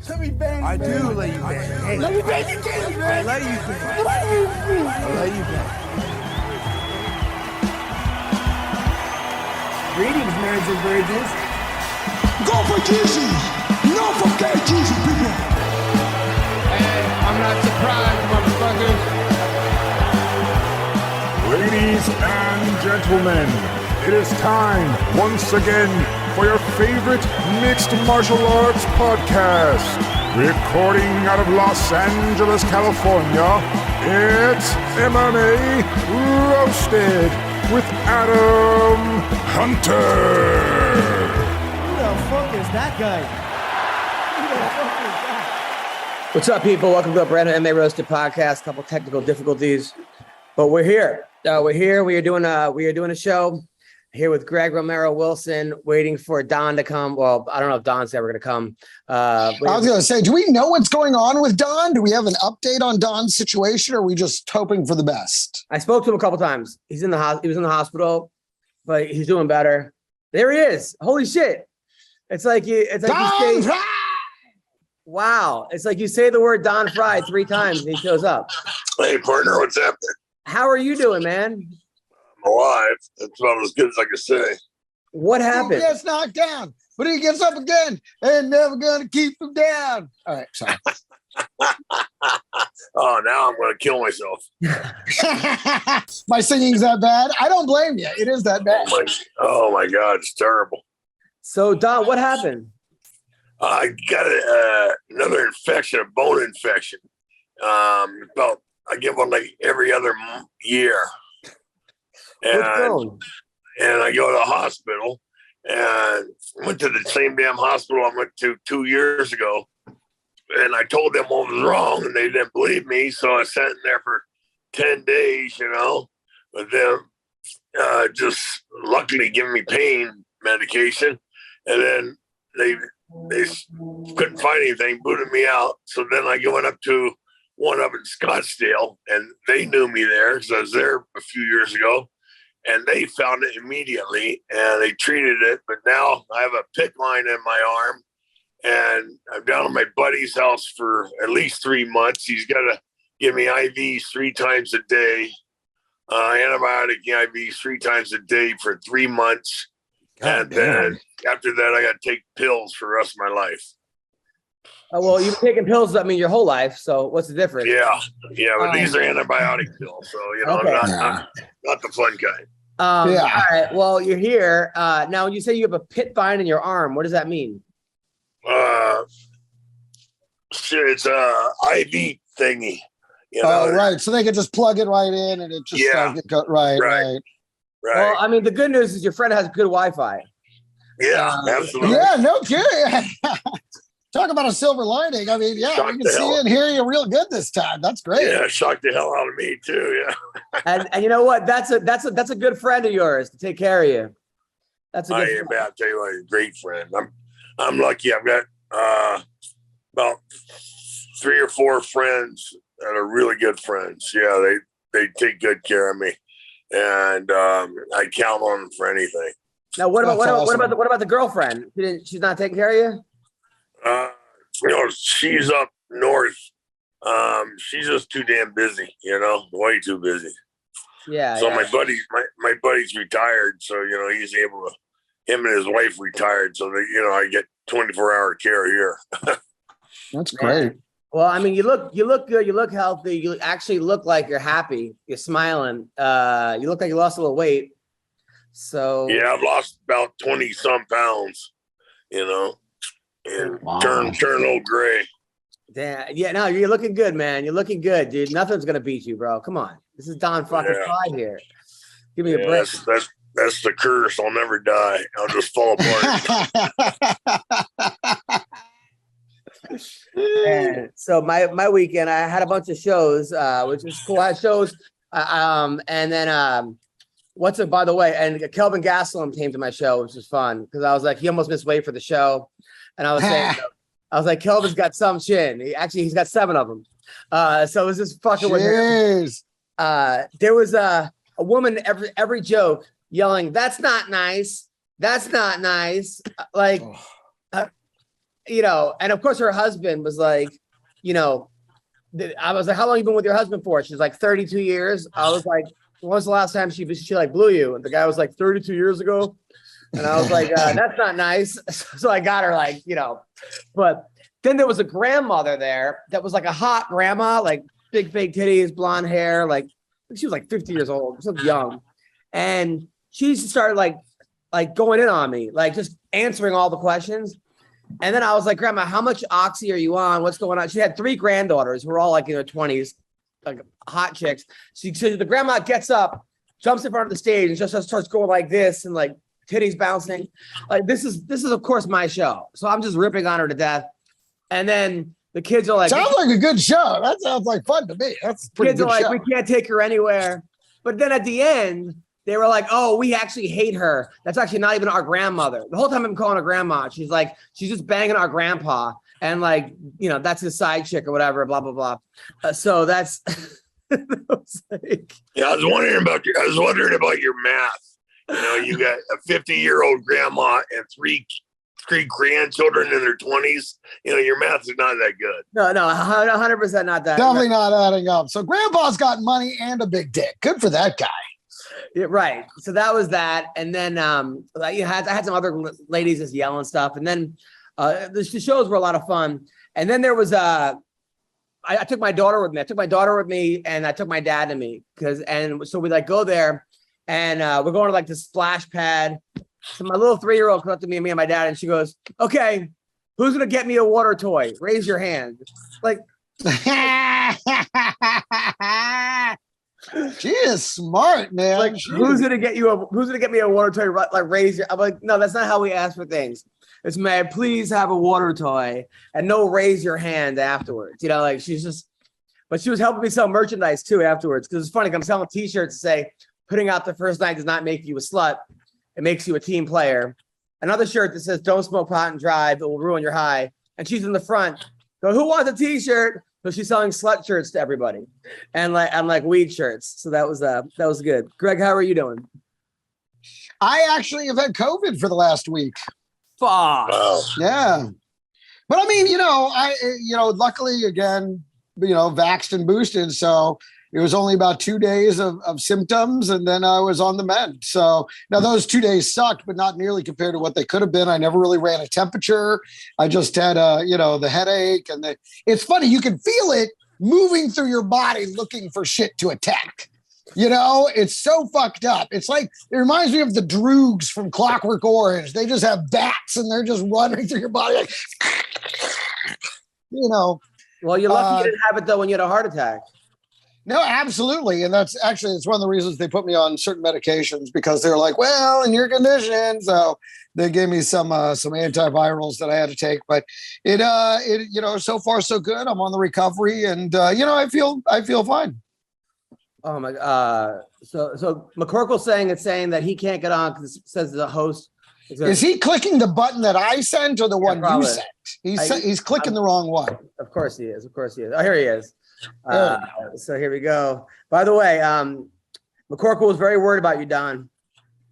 Let me bang. I do let you bang. Hey, let me bang you, man. I let you bang. I let you bang. Greetings, marriage and virgins. Go for Jesus. No forget Jesus, people. Hey, I'm not surprised, motherfuckers. Ladies and gentlemen, it is time once again for your favorite mixed martial arts podcast. Recording out of Los Angeles, California, it's MMA Roasted with Adam Hunter. Who the fuck is that guy? Who the fuck is that? What's up, people? Welcome to a brand new MMA Roasted Podcast. Couple technical difficulties, but we're here. We are doing a show here with Greg Romero Wilson, waiting for Don to come. Well, I don't know if Don's ever going to come. I was going to say, do we know what's going on with Don? Do we have an update on Don's situation, or are we just hoping for the best? I spoke to him a couple times. He was in the hospital, but he's doing better. There he is. Holy shit! It's like you say, Frye! wow. It's like you say the word Don Frye 3 times and he shows up. Hey, partner, what's happening? How are you doing, man? I'm alive. That's about as good as I can say. What He happened? gets knocked down, but he gets up again. Ain't never going to keep him down. All right, sorry. Oh, now I'm going to kill myself. My singing's that bad? I don't blame you. It is that bad. Oh my God, it's terrible. So, Don, what happened? I got another infection, a bone infection. I get one like every other year. And I go to the hospital and went to the same damn hospital I went to 2 years ago. And I told them what was wrong and they didn't believe me. So I sat in there for 10 days, but then just luckily giving me pain medication. And then they couldn't find anything, booted me out. So then I went up to one up in Scottsdale and they knew me there because I was there a few years ago. And they found it immediately and they treated it. But now I have a pit line in my arm and I'm down at my buddy's house for at least 3 months. He's got to give me IVs 3 times a day, antibiotic IVs 3 times a day for 3 months. And then after that, I got to take pills for the rest of my life. Well, you've taken pills, I mean, your whole life. So what's the difference? Yeah. But these are antibiotic pills. So, okay. I'm not the fun kind. All right. Well, you're here. Now, when you say you have a pit vine in your arm, what does that mean? It's a IV thingy. Right. So they could just plug it right in and it just right. Well, I mean, the good news is your friend has good Wi-Fi. Yeah, absolutely. Yeah, no kidding. Talk about a silver lining. I mean, we can see and hear you real good this time. That's great. Yeah, shocked the hell out of me too. Yeah. and you know what? That's a good friend of yours to take care of you. That's a good friend. I'll tell you what, he's a great friend. I'm lucky. I've got about 3 or 4 friends that are really good friends. Yeah, they take good care of me, and I count on them for anything. Now, what about the girlfriend? She's not taking care of you? She's up north. She's just too damn busy, way too busy. Yeah. So my buddy's retired, so he's able to. Him and his wife retired, so that I get 24-hour care here. That's great. Well, I mean, you look good. You look healthy. You actually look like you're happy. You're smiling. You look like you lost a little weight. So yeah, I've lost about 20 some pounds. And turn old gray. Damn. Yeah, no, you're looking good, man. You're looking good, dude. Nothing's gonna beat you, bro. Come on. This is Don fucking Frye here. Give me a break. That's the curse. I'll never die. I'll just fall apart. And so my weekend, I had a bunch of shows, which was cool. I had shows, and then by the way, and Kelvin Gastelum came to my show, which was fun because I was like, he almost missed weight for the show. And I was saying, Kelvin's got some chin. He's got 7 of them. So it was just fucking with him. There was a woman every joke yelling, "That's not nice. That's not nice." you know, and of course her husband was like, you know, I was like, how long you been with your husband for? She's like 32 years. I was like, when was the last time she like blew you? And the guy was like 32 years ago. And I was like, that's not nice. So I got her like, you know, but then there was a grandmother there that was like a hot grandma, like big fake titties, blonde hair. Like she was like 50 years old, so young. And she started like going in on me, like just answering all the questions. And then I was like, Grandma, how much oxy are you on? What's going on? She had 3 granddaughters who were all like in their 20s, like hot chicks. So the grandma gets up, jumps in front of the stage, and just starts going like this and like titties bouncing. Like this is of course my show. So I'm just ripping on her to death. And then the kids are like, sounds like a good show. That sounds like fun to me. That's a pretty kids good are like, show. we can't take her anywhere. But then at the end, they were like, oh, we actually hate her. That's actually not even our grandmother. The whole time I'm calling her grandma. She's like, she's just banging our grandpa. And like, you know, that's his side chick or whatever, blah, blah, blah. So that's, I was wondering about your math. You know, you got a 50-year-old grandma and three grandchildren in their 20s. You know, your math is not that good. No, 100% not that. Definitely not adding up. So grandpa's got money and a big dick. Good for that guy. Yeah, right. So that was that. And then I had some other ladies just yelling stuff. And then the shows were a lot of fun. And then there was I took my daughter with me. I took my daughter with me and I took my dad to me. So we like go there and we're going to like the splash pad. So my little 3-year-old comes up to me and my dad and she goes, okay, who's going to get me a water toy? Raise your hand. Like, she is smart, man. like who's gonna get me a water toy? Like raise your. I'm like, no, that's not how we ask for things. It's may I please have a water toy and no raise your hand afterwards. You know, like but she was helping me sell merchandise too afterwards because it's funny. I'm selling T-shirts to say putting out the first night does not make you a slut. It makes you a team player. Another shirt that says don't smoke pot and drive. It will ruin your high. And she's in the front. So who wants a T-shirt? So she's selling slut shirts to everybody, and like weed shirts. So that was good. Greg, how are you doing? I actually have had COVID for the last week. Fuck. Wow. Yeah, but I mean, luckily again, vaxxed and boosted, so it was only about 2 days of symptoms, and then I was on the mend. So now those 2 days sucked, but not nearly compared to what they could have been. I never really ran a temperature. I just had the headache, and it's funny, you can feel it moving through your body, looking for shit to attack. It's so fucked up. It's like, it reminds me of the Droogs from Clockwork Orange. They just have bats, and they're just running through your body, like, Well, you're lucky you didn't have it though when you had a heart attack. No, absolutely. And it's one of the reasons they put me on certain medications, because they're like, well, in your condition. So they gave me some antivirals that I had to take, but it so far so good. I'm on the recovery and I feel fine. Oh my God. So McCorkle saying that he can't get on because it says the host. Is he clicking the button that I sent or the one you sent? He's clicking the wrong one. Of course he is. Oh, here he is. So here we go. By the way, McCorkle was very worried about you, Don.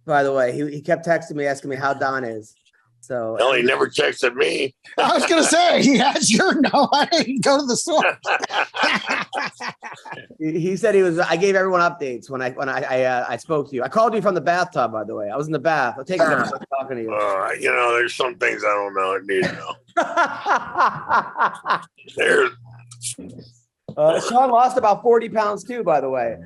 By the way, he kept texting me, asking me how Don is. So well, he never texted me. I was gonna say he has your no. I didn't go to the source. He said he was. I gave everyone updates when I spoke to you. I called you from the bathtub, by the way. I was in the bath. I'll take it. Talking to you. There's some things I don't know. I need to know. Sean lost about 40 pounds too, by the way.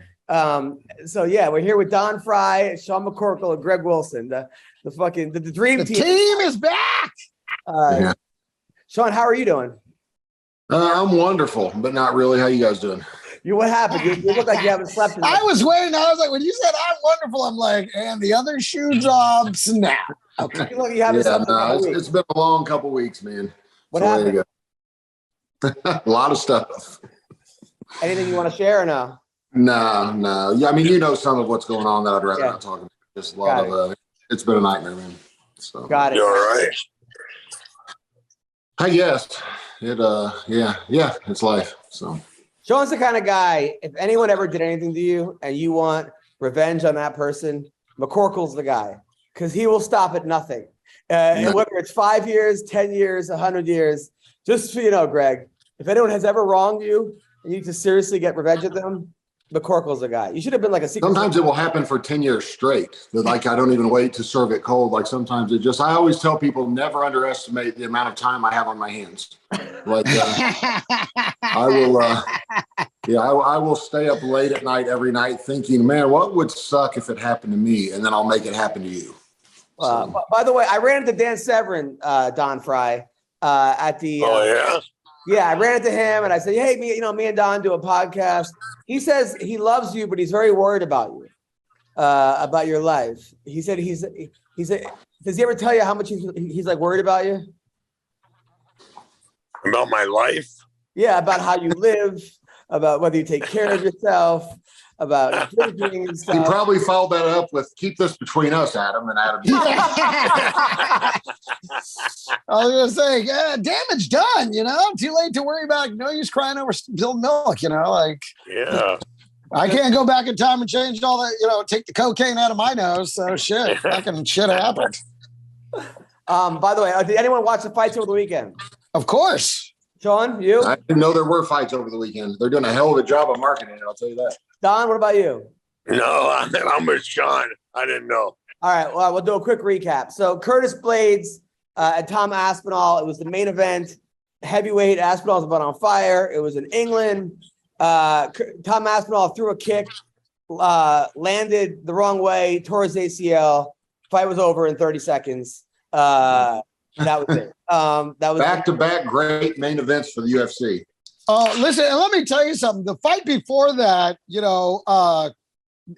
So yeah, we're here with Don Frye, Sean McCorkle, and Greg Wilson. The dream team. The team is back. Sean, how are you doing? I'm wonderful, but not really. How you guys doing? What happened? You look like you haven't slept. I was waiting. I was like, when you said I'm wonderful, I'm like, and the other shoe drops now. Okay. You look, you haven't slept it's been a long couple weeks, man. What happened? A lot of stuff. Anything you want to share or no? No. Yeah, I mean, some of what's going on that I'd rather not talk about. Just a lot of it's been a nightmare, man. So got it. You all right? I guess it's life. So Sean's the kind of guy, if anyone ever did anything to you and you want revenge on that person, McCorkle's the guy, because he will stop at nothing. And whether it's 5 years, 10 years, 100 years, just so you know, Greg, if anyone has ever wronged you and you need to seriously get revenge at them, McCorkle's the guy. You should have been like a secret. Sometimes it will happen for 10 years straight. Like, I don't even wait to serve it cold. Like, sometimes I always tell people, never underestimate the amount of time I have on my hands. Like, I will stay up late at night every night thinking, man, what would suck if it happened to me? And then I'll make it happen to you. By the way, I ran into Dan Severin, Don Frye, at the. Oh, yeah? Yeah, I ran into him and I said, hey, me and Don do a podcast. He says he loves you, but he's very worried about you, about your life. He said, does he ever tell you how much he's like worried about you? About my life? Yeah, about how you live, about whether you take care of yourself, about drinking and stuff. He probably followed that up with, keep this between us, Adam, and Adam. I was gonna say, damage done, too late to worry about, no use crying over spilled milk, like. Yeah. I can't go back in time and change all that, take the cocaine out of my nose. So shit, fucking shit happened. By the way, did anyone watch the fights over the weekend? Of course. Sean, you? I didn't know there were fights over the weekend. They're doing a hell of a job of marketing it, I'll tell you that. Don, what about you? No, I'm with Sean. I didn't know. All right, well, we'll do a quick recap. So Curtis Blades and Tom Aspinall, it was the main event. Heavyweight, Aspinall's about on fire. It was in England. Tom Aspinall threw a kick, landed the wrong way, tore his ACL. Fight was over in 30 seconds. That was it. That was back-to-back great main events for the UFC. Listen, and let me tell you something. The fight before that,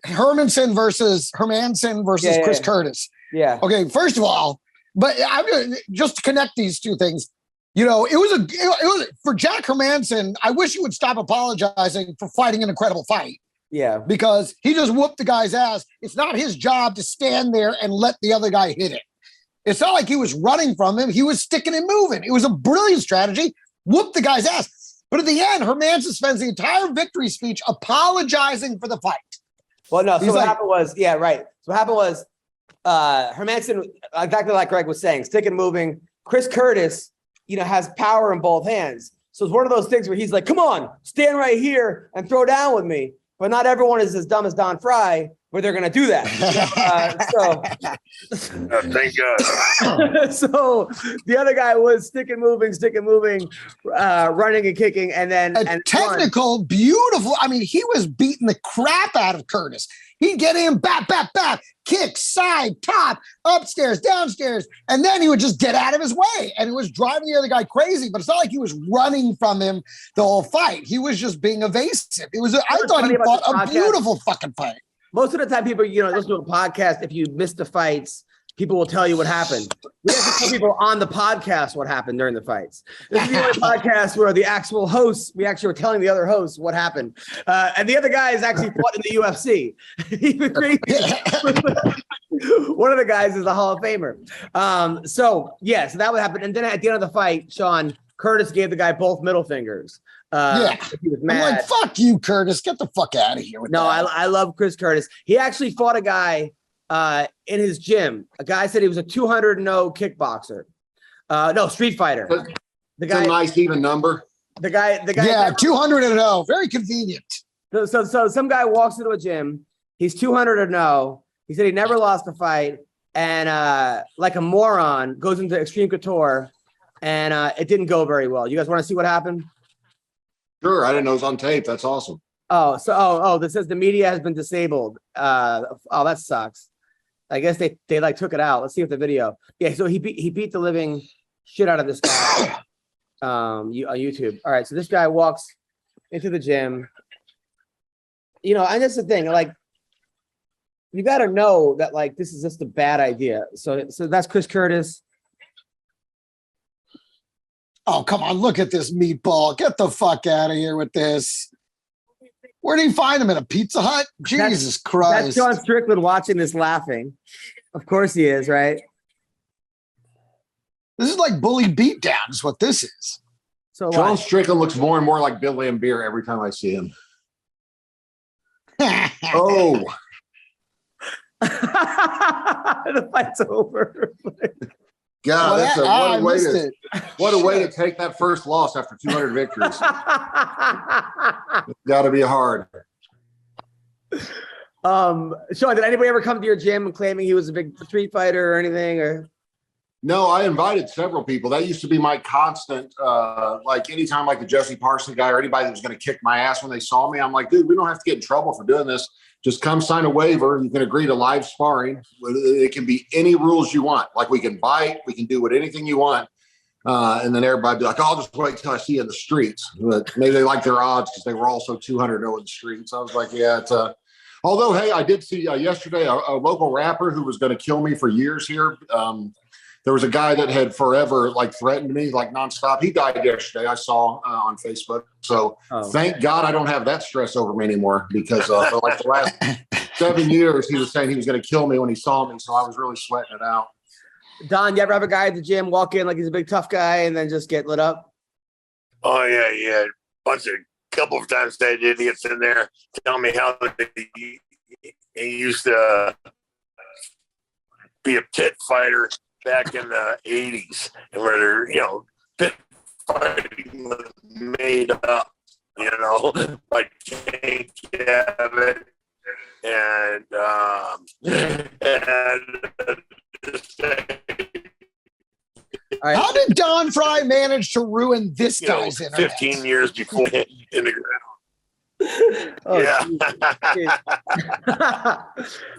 Hermanson versus Chris Curtis. Yeah. Okay, first of all, but I'm gonna just to connect these two things. It was for Jack Hermanson. I wish he would stop apologizing for fighting an incredible fight. Yeah. Because he just whooped the guy's ass. It's not his job to stand there and let the other guy hit it. It's not like he was running from him. He was sticking and moving. It was a brilliant strategy. Whoop the guy's ass. But at the end, Hermanson spends the entire victory speech apologizing for the fight. Well, no. So what happened was, yeah, right. So what happened was Hermanson, exactly like Greg was saying, stick and moving. Chris Curtis, has power in both hands. So it's one of those things where he's like, come on, stand right here and throw down with me. But not everyone is as dumb as Don Frye, where they're going to do that. Thank God. So the other guy was stick and moving, running and kicking, and then technical, beautiful. I mean, he was beating the crap out of Curtis. He'd get in, back, kick, side, top, upstairs, downstairs, and then he would just get out of his way. And it was driving the other guy crazy, but it's not like he was running from him the whole fight. He was just being evasive. I thought he fought a beautiful fucking fight. Most of the time, people, listen to a podcast. If you miss the fights, people will tell you what happened. We have to tell people on the podcast what happened during the fights. This is the only podcast where the actual hosts, we actually were telling the other hosts what happened. And the other guys actually fought in the UFC. Even crazy. One of the guys is a Hall of Famer. So that would happen. And then at the end of the fight, Sean, Curtis gave the guy both middle fingers. He was mad. I'm like, fuck you, Curtis. Get the fuck out of here with that. I love Chris Curtis. He actually fought a guy in his gym. A guy said he was a 200-0 kickboxer. No, street fighter. The guy, it's a nice even number. The guy. Yeah, 200-0. Very convenient. So some guy walks into a gym. He's 200-0. He said he never lost a fight, and like a moron, goes into Extreme Couture, and it didn't go very well. You guys want to see what happened? Sure, I didn't know it was on tape. That's awesome. This says the media has been disabled. That sucks. I guess they took it out. Let's see if the video. Yeah, so he beat the living shit out of this guy on YouTube. All right, so this guy walks into the gym. And that's the thing, like, you got to know that, like, this is just a bad idea. So that's Chris Curtis. Oh, come on. Look at this meatball. Get the fuck out of here with this. Where did he find him? At a Pizza Hut? Jesus Christ. That's John Strickland watching this laughing. Of course he is, right? This is like bully beatdown is what this is. So John Strickland looks more and more like Bill Lambier every time I see him. Oh. The fight's over. God, that's I what a way missed to it. what a way to take that first loss after 200 victories. Got to be hard. Sean, did anybody ever come to your gym claiming he was a big street fighter or anything? Or No, I invited several people. That used to be my constant. Like anytime, like the Jesse Parson guy or anybody that was going to kick my ass when they saw me, I'm like, dude, we don't have to get in trouble for doing this. Just come sign a waiver. You can agree to live sparring. It can be any rules you want. Like we can bite, we can do what anything you want. And then everybody be like, oh, I'll just wait till I see you in the streets. But maybe they like their odds because they were also 200-0 in the streets. I was like, yeah, it's although, hey, I did see yesterday a local rapper who was going to kill me for years here. There was a guy that had forever like threatened me like nonstop. He died yesterday. I saw on Facebook. So thank God I don't have that stress over me anymore because for like the last 7 years, he was saying he was going to kill me when he saw me. So I was really sweating it out. Don, you ever have a guy at the gym walk in like he's a big tough guy and then just get lit up? Oh yeah. Couple of times they did idiots in there tell me how he used to be a pit fighter back in the 80s and where pit fighting was made up, by Jane Cabot and All right. How did Don Frye manage to ruin this guy's internet? 15 years before in the ground. Oh, yeah.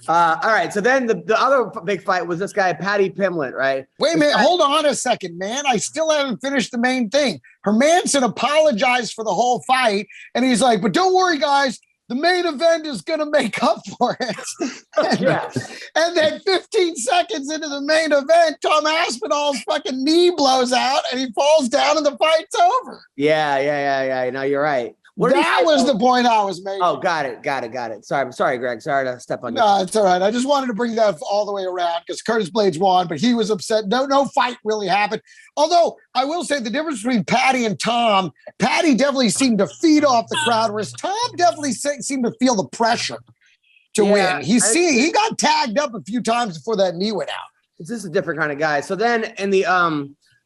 All right. So then the other big fight was this guy, Patty Pimlet, right? Wait a minute. Hold on a second, man. I still haven't finished the main thing. Hermanson apologized for the whole fight. And he's like, but don't worry, guys. The main event is going to make up for it. And then 15 seconds into the main event, Tom Aspinall's fucking knee blows out and he falls down and the fight's over. Yeah. No, you're right. That was the point I was making. Oh, got it. Sorry, Greg. Sorry to step on you. No, it's all right. I just wanted to bring that all the way around because Curtis Blades won, but he was upset. No fight really happened. Although I will say the difference between Patty and Tom, Patty definitely seemed to feed off the crowd, whereas Tom definitely seemed to feel the pressure to win. He got tagged up a few times before that knee went out. It's just a different kind of guy. So then in the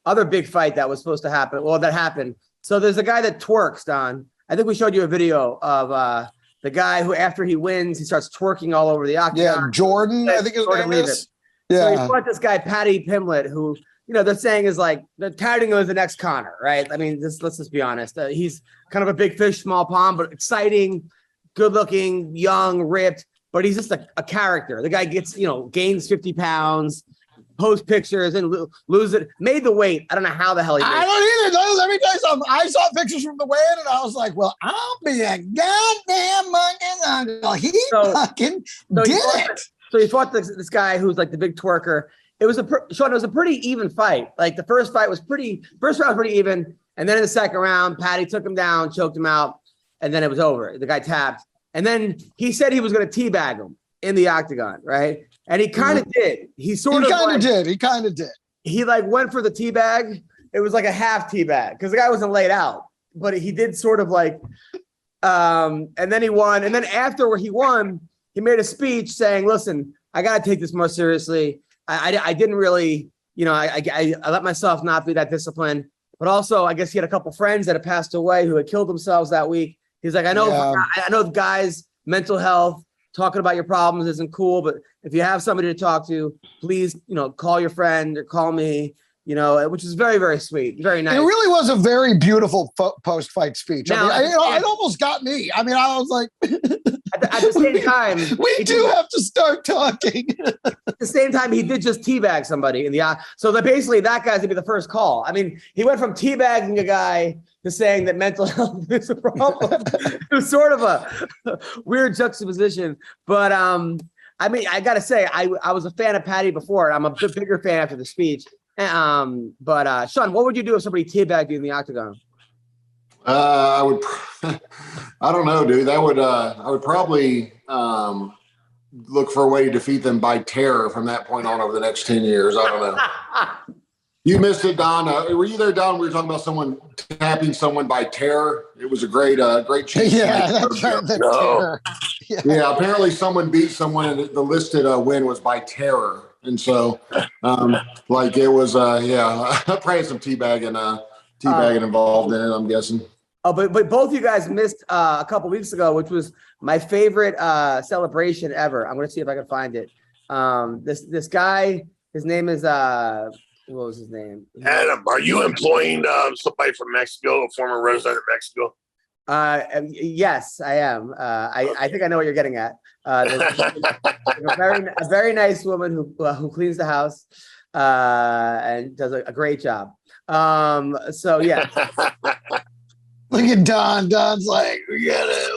other big fight that was supposed to happen, that happened. So there's a guy that twerks, Don. I think we showed you a video of the guy who, after he wins, he starts twerking all over the octagon. Yeah, Jordan, I think his name is. Yeah. So he fought this guy, Patty Pimlet, who, they're saying is like, they're touting him as the next Connor, right? I mean, let's just be honest. He's kind of a big fish, small pond, but exciting, good looking, young, ripped, but he's just a character. The guy gets, gains 50 pounds, post pictures and lose it. Made the weight. I don't know how the hell he made it. I don't either. Let me tell you something. I saw pictures from the weigh-in and I was like, well, I'll be a goddamn monkey's uncle. He fucking did it. So he fought this guy who's like the big twerker. It was Sean, it was a pretty even fight. Like the first round was pretty even. And then in the second round, Patty took him down, choked him out, and then it was over. The guy tapped. And then he said he was going to teabag him in the octagon, right? And he kind of did. He kind of did. He like went for the teabag. It was like a half teabag because the guy wasn't laid out, but he did sort of like, and then he won. And then after he won, he made a speech saying, listen, I got to take this more seriously. I didn't really, I let myself not be that disciplined, but also I guess he had a couple friends that had passed away who had killed themselves that week. He's like, I know guys, mental health, talking about your problems isn't cool, but if you have somebody to talk to, please, call your friend or call me, which is very, very sweet. Very nice. It really was a very beautiful post-fight speech. Now, it almost got me. I mean, I was like, at the same time, we do have to start talking. At the same time, he did just teabag somebody in the eye. So that basically that guy's gonna be the first call. I mean, he went from teabagging a guy to saying that mental health is a problem. It was sort of a weird juxtaposition. But I mean, I gotta say, I was a fan of Patty before. I'm a bigger fan after the speech. But Sean, what would you do if somebody teabagged you in the octagon? I would. I don't know, dude. I would probably look for a way to defeat them by terror from that point on over the next 10 years. I don't know. You missed it, Don. Were you there, Don? We were talking about someone tapping someone by terror. It was a great chase. Yeah, that's right. Terror. Yeah, apparently someone beat someone and the listed win was by terror. And so, like it was, probably some teabagging involved in it, I'm guessing. Oh, but both you guys missed a couple weeks ago, which was my favorite celebration ever. I'm gonna see if I can find it. This guy, his name is what was his name? Adam, are you employing somebody from Mexico, a former resident of Mexico? Yes, I am. I think I know what you're getting at. There's a very nice woman who cleans the house and does a great job. So yeah. Look at Don. Don's like, we gotta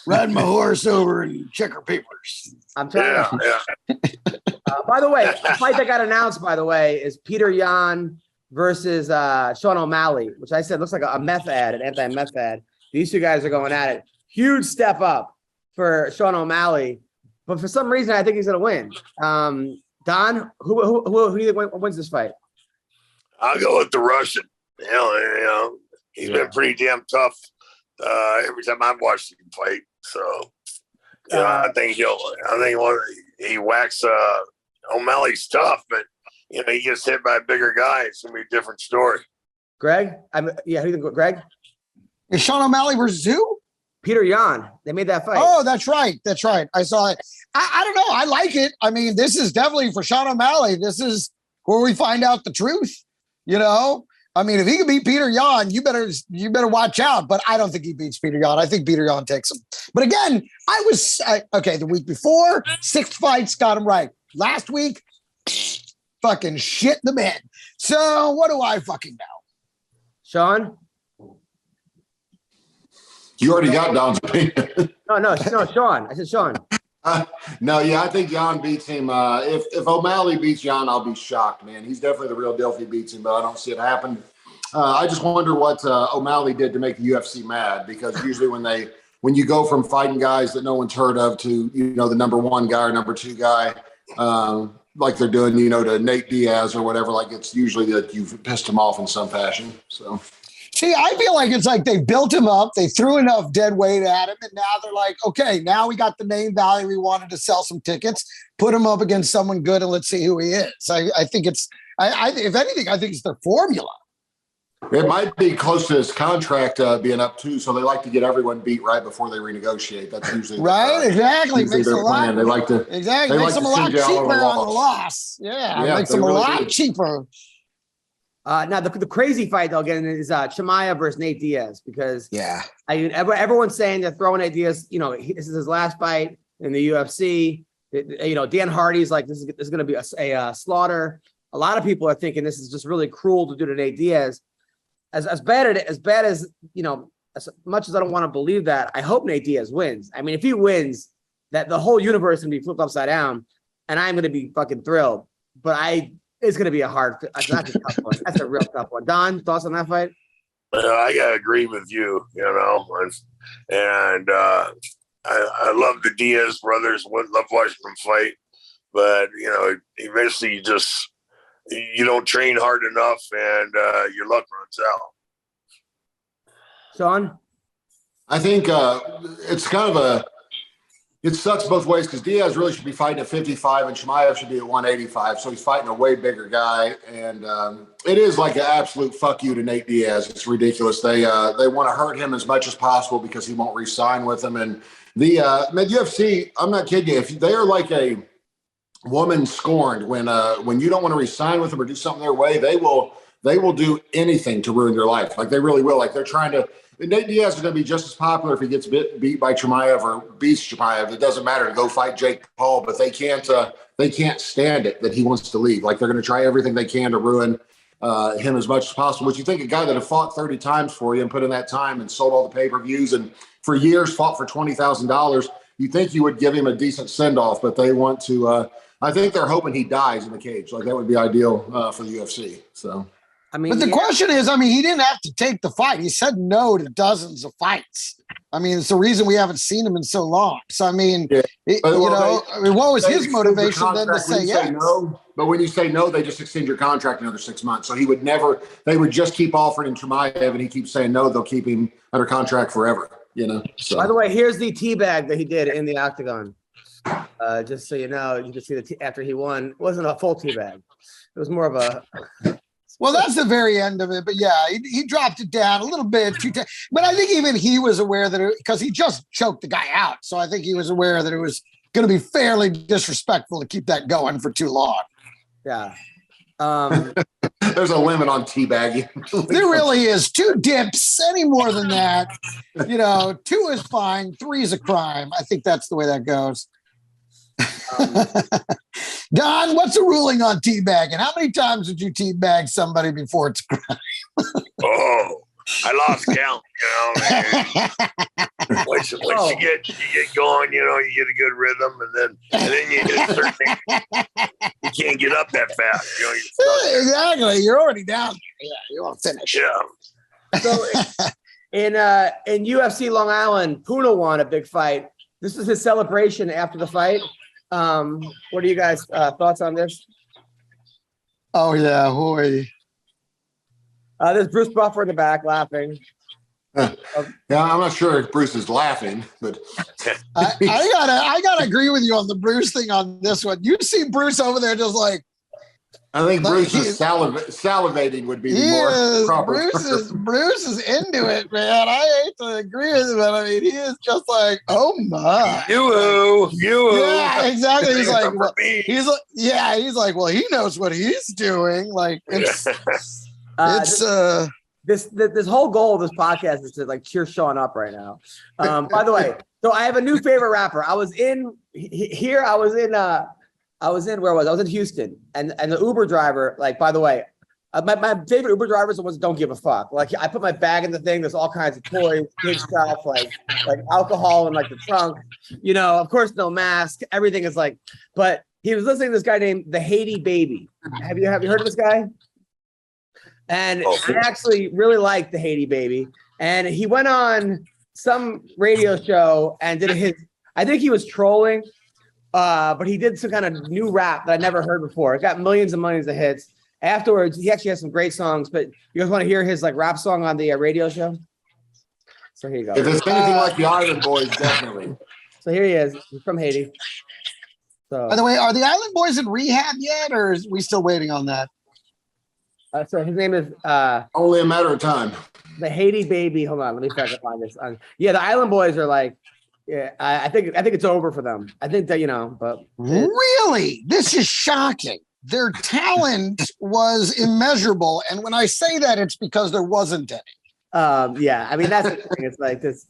ride my horse over and check our papers. I'm trying. By the way, the fight that got announced, by the way, is Peter Yan versus Sean O'Malley, which I said looks like a meth ad, an anti-meth ad. These two guys are going at it. Huge step up for Sean O'Malley, but for some reason, I think he's gonna win. Don, who do you think wins this fight? I'll go with the Russian. You know, he's been pretty damn tough every time I've watched him fight. So, I think he whacks O'Malley's tough, but he gets hit by a bigger guy. It's gonna be a different story. Greg, who do you think? Greg, is Sean O'Malley versus who? Peter Yan. They made that fight. Oh, that's right. I saw it. I don't know. I like it. I mean, this is definitely for Sean O'Malley. This is where we find out the truth. I mean, if he can beat Peter Yan, you better watch out. But I don't think he beats Peter Yan. I think Peter Yan takes him. But again, the week before, 6 fights got him right. Last week, fucking shit the bed. So what do I fucking know? Sean? You already got Don's opinion. No, Sean. I said Sean. I think Jan beats him. If O'Malley beats Jan, I'll be shocked, man. He's definitely the real deal if he beats him, but I don't see it happen. I just wonder what O'Malley did to make the UFC mad, because usually when you go from fighting guys that no one's heard of to, the number one guy or number two guy, like they're doing, to Nate Diaz or whatever, like it's usually that you've pissed him off in some fashion. So. See, I feel like it's like they built him up. They threw enough dead weight at him. And now they're like, okay, now we got the name value. We wanted to sell some tickets, put him up against someone good, and let's see who he is. I think if anything, I think it's their formula. It might be close to his contract being up too. So they like to get everyone beat right before they renegotiate. That's usually right. Exactly. Makes a lot. They like to makes them a lot cheaper on the loss. Yeah, makes them a lot cheaper. Now the crazy fight though again is Chimaev versus Nate Diaz, because everyone's saying they're throwing Nate Diaz. This is his last fight in the UFC. Dan Hardy's like this is going to be a slaughter. A lot of people are thinking this is just really cruel to do to Nate Diaz. As bad as as much as I don't want to believe that, I hope Nate Diaz wins. I mean, if he wins, that the whole universe is going to be flipped upside down, and I'm going to be fucking thrilled. But it's going to be that's a tough one. That's a real tough one. Don, thoughts on that fight? I got to agree with you, and I love the Diaz brothers. Love watching them fight, but eventually you don't train hard enough, and your luck runs out. Sean, I think it's kind of it sucks both ways, because Diaz really should be fighting at 55 and Chimaev should be at 185. So he's fighting a way bigger guy. And it is like an absolute fuck you to Nate Diaz. It's ridiculous. They want to hurt him as much as possible because he won't re-sign with them. And the UFC, I'm not kidding you, if they are like a woman scorned, when you don't want to re-sign with them or do something their way, they will do anything to ruin your life. Like they really will. Like they're trying to. Nate Diaz is going to be just as popular if he gets beat by Chimaev or beats Chimaev. It doesn't matter to go fight Jake Paul, but they can't stand it that he wants to leave. Like they're going to try everything they can to ruin him as much as possible. Which you think a guy that have fought 30 times for you and put in that time and sold all the pay-per-views and for years fought for $20,000, you think you would give him a decent send-off, but they want to. I think they're hoping he dies in the cage. Like that would be ideal for the UFC. So. But the question is, he didn't have to take the fight. He said no to dozens of fights. It's the reason we haven't seen him in so long. So, what was his motivation then to say yes? No, but when you say no, they just extend your contract another 6 months. So they would just keep offering him Chimaev, and he keeps saying no, they'll keep him under contract forever, So. By the way, here's the teabag that he did in the octagon. Just so you know, you can see after he won, it wasn't a full teabag. It was more of a. Well, that's the very end of it. But yeah, he dropped it down a little bit. But I think even he was aware that because he just choked the guy out. So I think he was aware that it was going to be fairly disrespectful to keep that going for too long. Yeah. There's a limit on teabagging. There really is. 2 dips, any more than that. 2 is fine. 3 is a crime. I think that's the way that goes. Don, what's the ruling on teabagging? How many times did you teabag somebody before it's a crime? Oh, I lost count. Once you get going, you get a good rhythm, and then you just you can't get up that fast. Exactly. You're already down there. Yeah, you want to finish. Yeah. So in UFC Long Island, Puna won a big fight. This is his celebration after the fight. What are you guys' thoughts on this? Oh yeah, boy. There's Bruce Buffer in the back laughing. Yeah, I'm not sure if Bruce is laughing, but I gotta agree with you on the Bruce thing on this one. You see Bruce over there just like. I think Bruce is salivating would be the more proper. Bruce is into it, man. I hate to agree with him, but I mean, he is just like, oh my. You. Yeah, exactly. He's like, well, he knows what he's doing. Like this whole goal of this podcast is to like cheer Sean up right now. By the way, so I have a new favorite rapper. I was in Houston, and the Uber driver, like, by the way, my favorite Uber drivers are the ones that don't give a fuck. Like, I put my bag in the thing. There's all kinds of toys, kid stuff, like alcohol in like the trunk. Of course, no mask. Everything is like. But he was listening to this guy named the Haiti Baby. Have you heard of this guy? And I actually really like the Haiti Baby. And he went on some radio show and did his. I think he was trolling. But he did some kind of new rap that I never heard before. It got millions and millions of hits. Afterwards, he actually has some great songs. But you guys want to hear his like rap song on the radio show? So here you go. If it's anything like the Island Boys, definitely. So here he is. He's from Haiti. So, by the way, are the Island Boys in rehab yet, or is we still waiting on that? So his name is only a matter of time. The Haiti Baby. Hold on, let me try to find this. Yeah, the Island Boys are like. Yeah, I think it's over for them. I think that but really, this is shocking. Their talent was immeasurable, and when I say that, it's because there wasn't any. Yeah, I mean that's the thing. It's like this,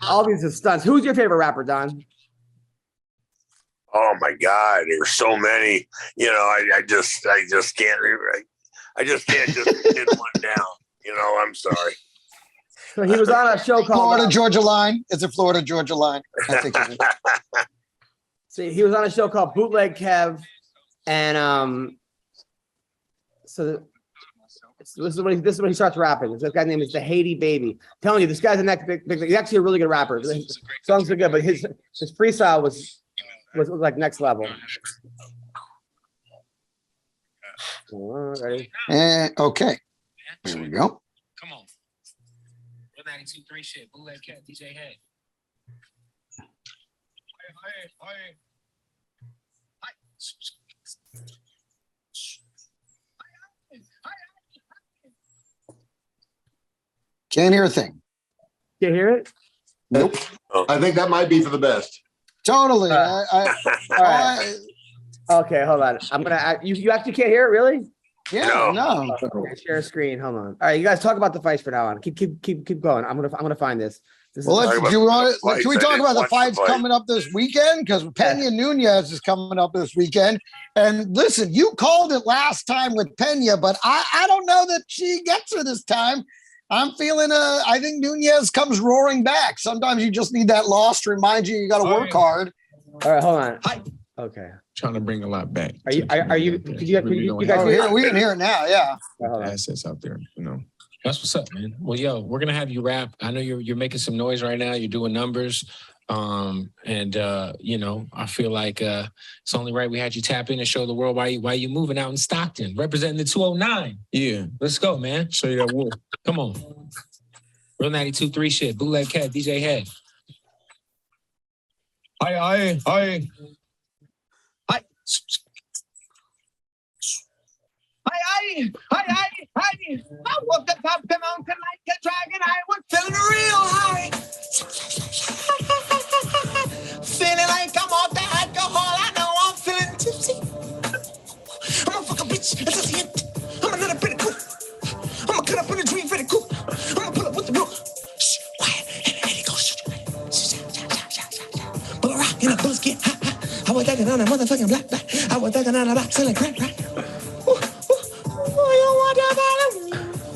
all these are stunts. Who's your favorite rapper, Don? Oh my God, there's so many. I just can't. I just can't just pin one down. I'm sorry. So he was on a show called Florida Georgia Line. It's a Florida Georgia Line. I think it is. So he was on a show called Bootleg Kev, and so this is when he starts rapping. This guy's name is the Haiti Baby. I'm telling you, this guy's he's actually a really good rapper. His songs are good, but his freestyle was like next level. Ready? Okay. Here we go. Come on. 92.3 shit. Bootleg Cat, DJ Head. Can't hear a thing. Can't hear it? Nope. I think that might be for the best. Totally. All right. Okay, hold on. I'm gonna. You actually can't hear it, really? Yeah. No. Okay, share a screen. Hold on. All right, you guys talk about the fights for now on. Keep going. I'm gonna find this. Well, can we talk about the fights coming up this weekend? Because Pena Nunez is coming up this weekend. And listen, you called it last time with Pena, but I don't know that she gets her this time. I'm feeling I think Nunez comes roaring back. Sometimes you just need that loss to remind you got to work hard. All right, hold on. Okay. Trying to bring a lot back. Are you you guys hear? We can hear it now. Yeah. Assets out there, That's what's up, man. Well, yo, we're gonna have you rap. I know you're making some noise right now. You're doing numbers, and I feel like it's only right we had you tap in and show the world why you moving out in Stockton, representing the 209. Yeah, let's go, man. Show you that wolf. Come on, real 92.3 shit. Bootleg Cat, DJ Head. Hi. I walked up the mountain like a dragon. I was feeling real high. Feeling like I'm off the alcohol. I know I'm feeling tipsy. I'm a fucking bitch. That's just it. I'm a little bit cool. I'm gonna cut up in a dream pretty cool. I'm gonna pull up with the rope. Shh, quiet. And he goes, shoot. Pull a rock and a bullets get hot. I was thinking on a motherfucking black. I was thinking on a box selling crack.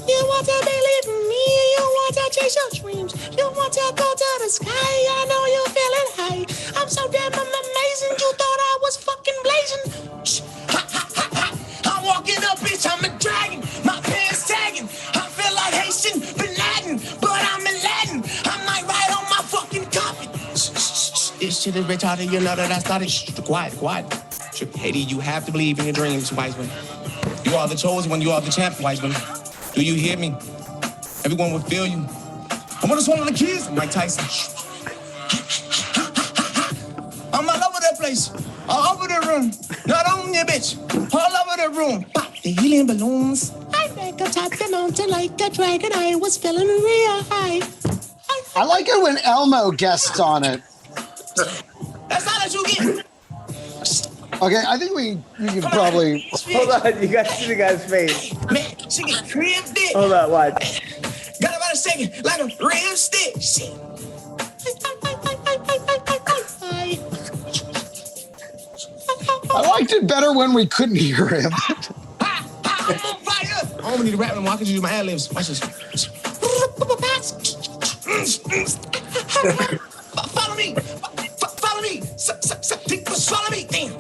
You want to believe in me, you want to chase your dreams, you want to go to the sky, I know you're feeling high. I'm so damn amazing, you thought I was fucking blazing. Shh, ha, ha, ha, ha. I'm walking up, bitch, I'm a dragon, my pants tagging. I feel like Haitian Bin Laden, but I'm in Latin. I'm like right on my fucking carpet. Shh, shh, shh. This shit is retarded, you know that I started. Shh, quiet. Haiti, you have to believe in your dreams, Wiseman. You are the chosen one, you are the champ, Wiseman. Do you hear me? Everyone will feel you. I'm gonna swallow the keys. I'm Mike Tyson. I'm all over the place. All over the room. Not on you, bitch. All over the room. Pop the helium balloons. I wake up top the mountain like a dragon. I was feeling real high. I like it when Elmo guests on it. That's all that you get. Okay, I think we can probably. Hold on, you guys see the guy's face. Man, she get crib dick. Hold on, watch. Got about a second, like a real stick. Shit. I liked it better when we couldn't hear him. I'm on fire. I don't need to rap no more. I can use my ad libs. Watch this. Follow me. Follow me. Follow me. Damn.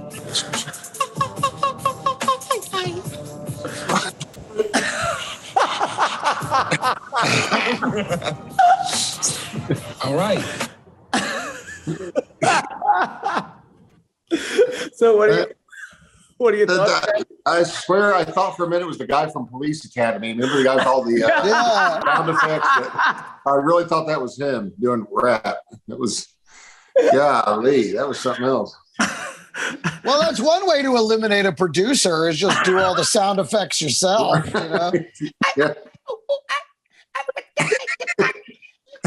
All right. So what do you thought? I swear, I thought for a minute it was the guy from Police Academy. Remember the guy with all the sound effects? I really thought that was him doing rap. It was, golly, that was something else. Well, that's one way to eliminate a producer is just do all the sound effects yourself. You know? Yeah.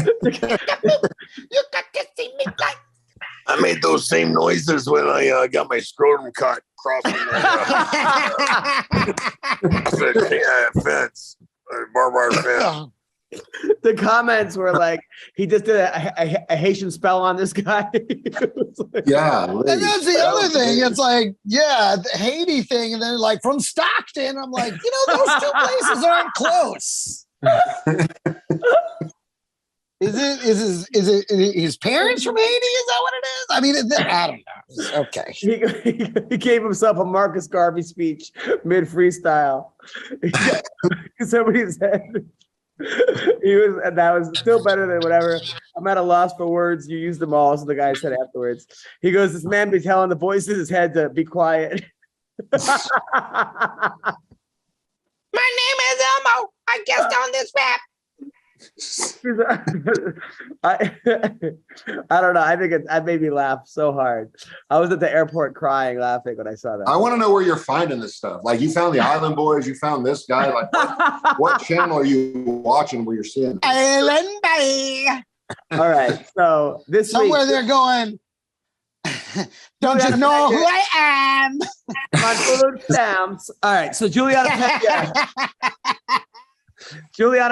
You got to see me like. I made those same noises when I got my scrotum cut crossing the fence, barbed wire fence. The comments were like, he just did a Haitian spell on this guy. Yeah. And that's the other thing. It's like, the Haiti thing. And then like from Stockton, I'm like, those two places aren't close. Is it his parents from Haiti? Is that what it is? I mean, I don't know. Okay. He gave himself a Marcus Garvey speech mid freestyle. Somebody said that was still better than whatever. I'm at a loss for words. You used them all. So the guy said afterwards, he goes, "This man be telling the voice in his head to be quiet." My name is Elmo. I guessed on this rap. I don't know. I think that made me laugh so hard. I was at the airport crying, laughing when I saw that. I want to know where you're finding this stuff. Like you found the Island Boys, you found this guy. Like what channel are you watching where you're seeing? Island Boy. All right. So this somewhere week, they're going. Don't you know who I am? My food stamps. All right. So Juliana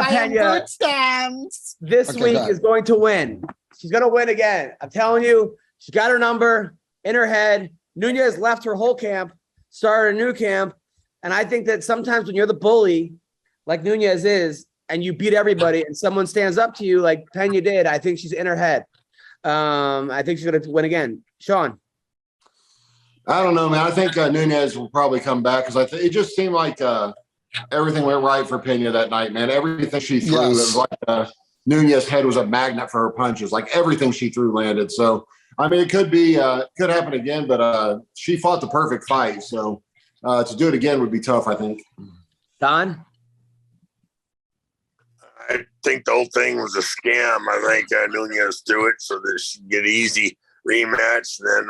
Pena this week is going to win. She's going to win again. I'm telling you, she got her number in her head. Nunez left her whole camp, started a new camp. And I think that sometimes when you're the bully, like Nunez is, and you beat everybody and someone stands up to you like Pena did, I think she's in her head. I think she's going to win again. Sean. I don't know, man. I think Nunez will probably come back because it just seemed like everything went right for Pena that night, man. Everything she threw, it was like Nunez's head was a magnet for her punches. Like everything she threw landed. So, I mean, it could happen again, but she fought the perfect fight. So to do it again would be tough, I think. Don? I think the whole thing was a scam. I think Nunez threw it so that she could get easy rematch. Then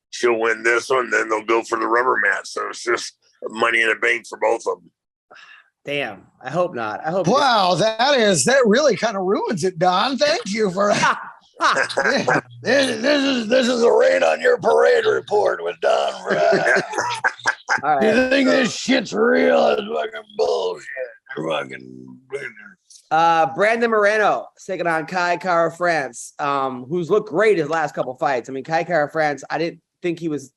she'll win this one. Then they'll go for the rubber match. So it's just money in the bank for both of them. Damn. I hope not. I hope. Wow, that really kind of ruins it, Don. Thank you for this is a rain on your parade report with Don Frye. All right. You think this shit's real? It's fucking bullshit. Brandon Moreno taking on Kai Kara France, who's looked great his last couple fights. I mean, Kai Kara France, I didn't think he was.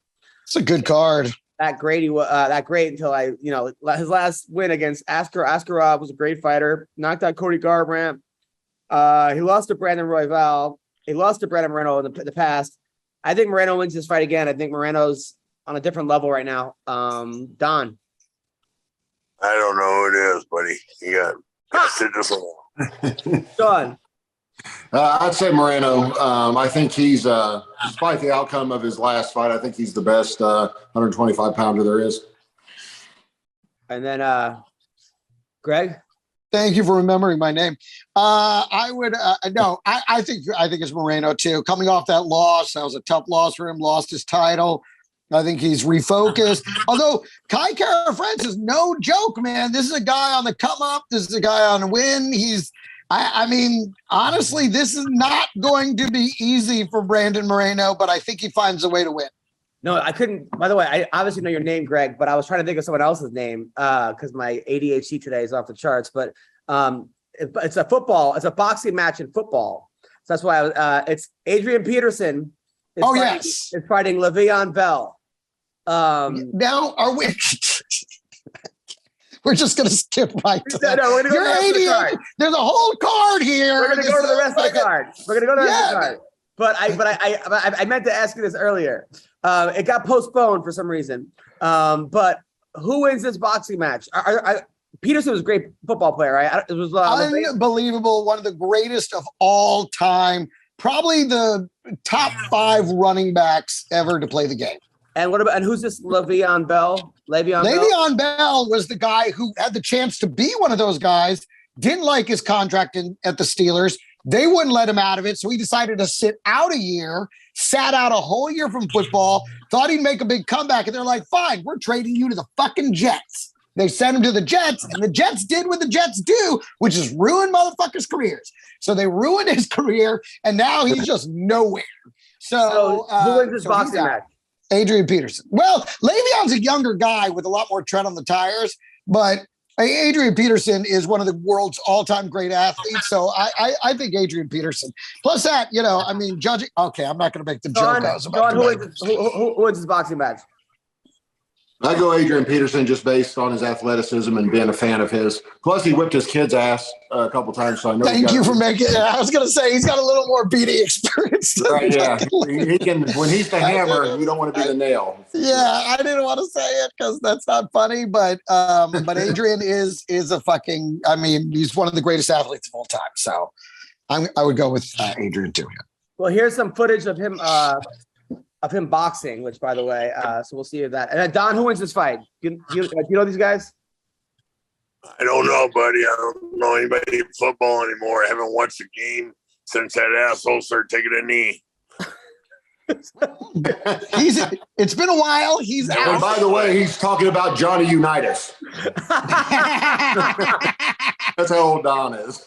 It's a good card. That great. He was that great until his last win against Askarov was a great fighter. Knocked out Cody Garbrandt. He lost to Brandon Royval. He lost to Brandon Moreno in the past. I think Moreno wins this fight again. I think Moreno's on a different level right now. Don. I don't know who it is, buddy. You got to sit this one. Don. I'd say Moreno. I think he's, despite the outcome of his last fight, I think he's the best 125-pounder there is. And then Greg. Thank you for remembering my name. I would no. I think it's Moreno too. Coming off that loss, that was a tough loss for him. Lost his title. I think he's refocused. Although Kai Kara France is no joke, man. This is a guy on the come up. This is a guy on the win. I mean, honestly, this is not going to be easy for Brandon Moreno, but I think he finds a way to win. No, I couldn't. By the way, I obviously know your name, Greg, but I was trying to think of someone else's name because my ADHD today is off the charts. But it's a boxing match in football. So that's why it's Adrian Peterson. Is fighting Le'Veon Bell. Now are we? We're just going to skip right to that. No, we're going to go to the rest of the card. There's a whole card here. We're going to go to the rest of the card. We're going to go to the rest of the card. But I meant to ask you this earlier. It got postponed for some reason. But who wins this boxing match? Peterson was a great football player, right? It was unbelievable. One of the greatest of all time. Probably the top 5 running backs ever to play the game. And who's this Le'Veon Bell? Le'Veon Bell was the guy who had the chance to be one of those guys, didn't like his contract at the Steelers. They wouldn't let him out of it. So he decided to sit out a year, sat out a whole year from football, thought he'd make a big comeback. And they're like, fine, we're trading you to the fucking Jets. They sent him to the Jets, and the Jets did what the Jets do, which is ruin motherfuckers' careers. So they ruined his career, and now he's just nowhere. So who wins this boxing match? Adrian Peterson. Well, Le'Veon's a younger guy with a lot more tread on the tires, but Adrian Peterson is one of the world's all-time great athletes. So I think Adrian Peterson. Plus that, judging. Okay, I'm not going to make the joke. Who wins this boxing match? I go Adrian Peterson just based on his athleticism and being a fan of his. Plus, he whipped his kid's ass a couple times, so I know. Thank you for making it. I was going to say he's got a little more beating experience. Right? Yeah, he can. When he's the hammer, you don't want to be the nail. Yeah, I didn't want to say it because that's not funny, but Adrian is a fucking. I mean, he's one of the greatest athletes of all time. So I would go with Adrian too. Yeah. Well, here's some footage of him. Of him boxing, which, by the way, so we'll see if that. And then Don, who wins this fight? Do you know these guys? I don't know, buddy. I don't know anybody in football anymore. I haven't watched a game since that asshole started taking a knee. It's been a while. He's out. And by the way, he's talking about Johnny Unitas. That's how old Don is.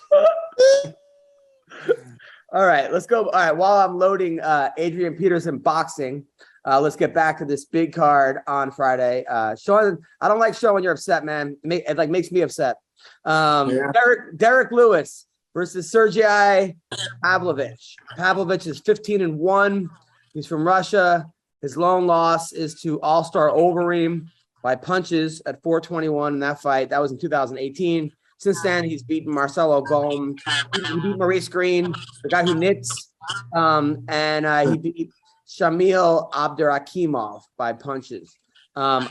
All right, let's go. All right, while I'm loading Adrian Peterson boxing, let's get back to this big card on Friday. Sean, I don't like Sean when you're upset, man. It makes me upset. Derek Lewis versus Sergey Pavlovich. Pavlovich is 15-1. He's from Russia. His lone loss is to All-Star Overeem by punches at 421 in that fight. That was in 2018. Since then, he's beaten Marcelo Golm. He beat Maurice Green, the guy who knits, and he beat Shamil Abdurakhimov by punches. I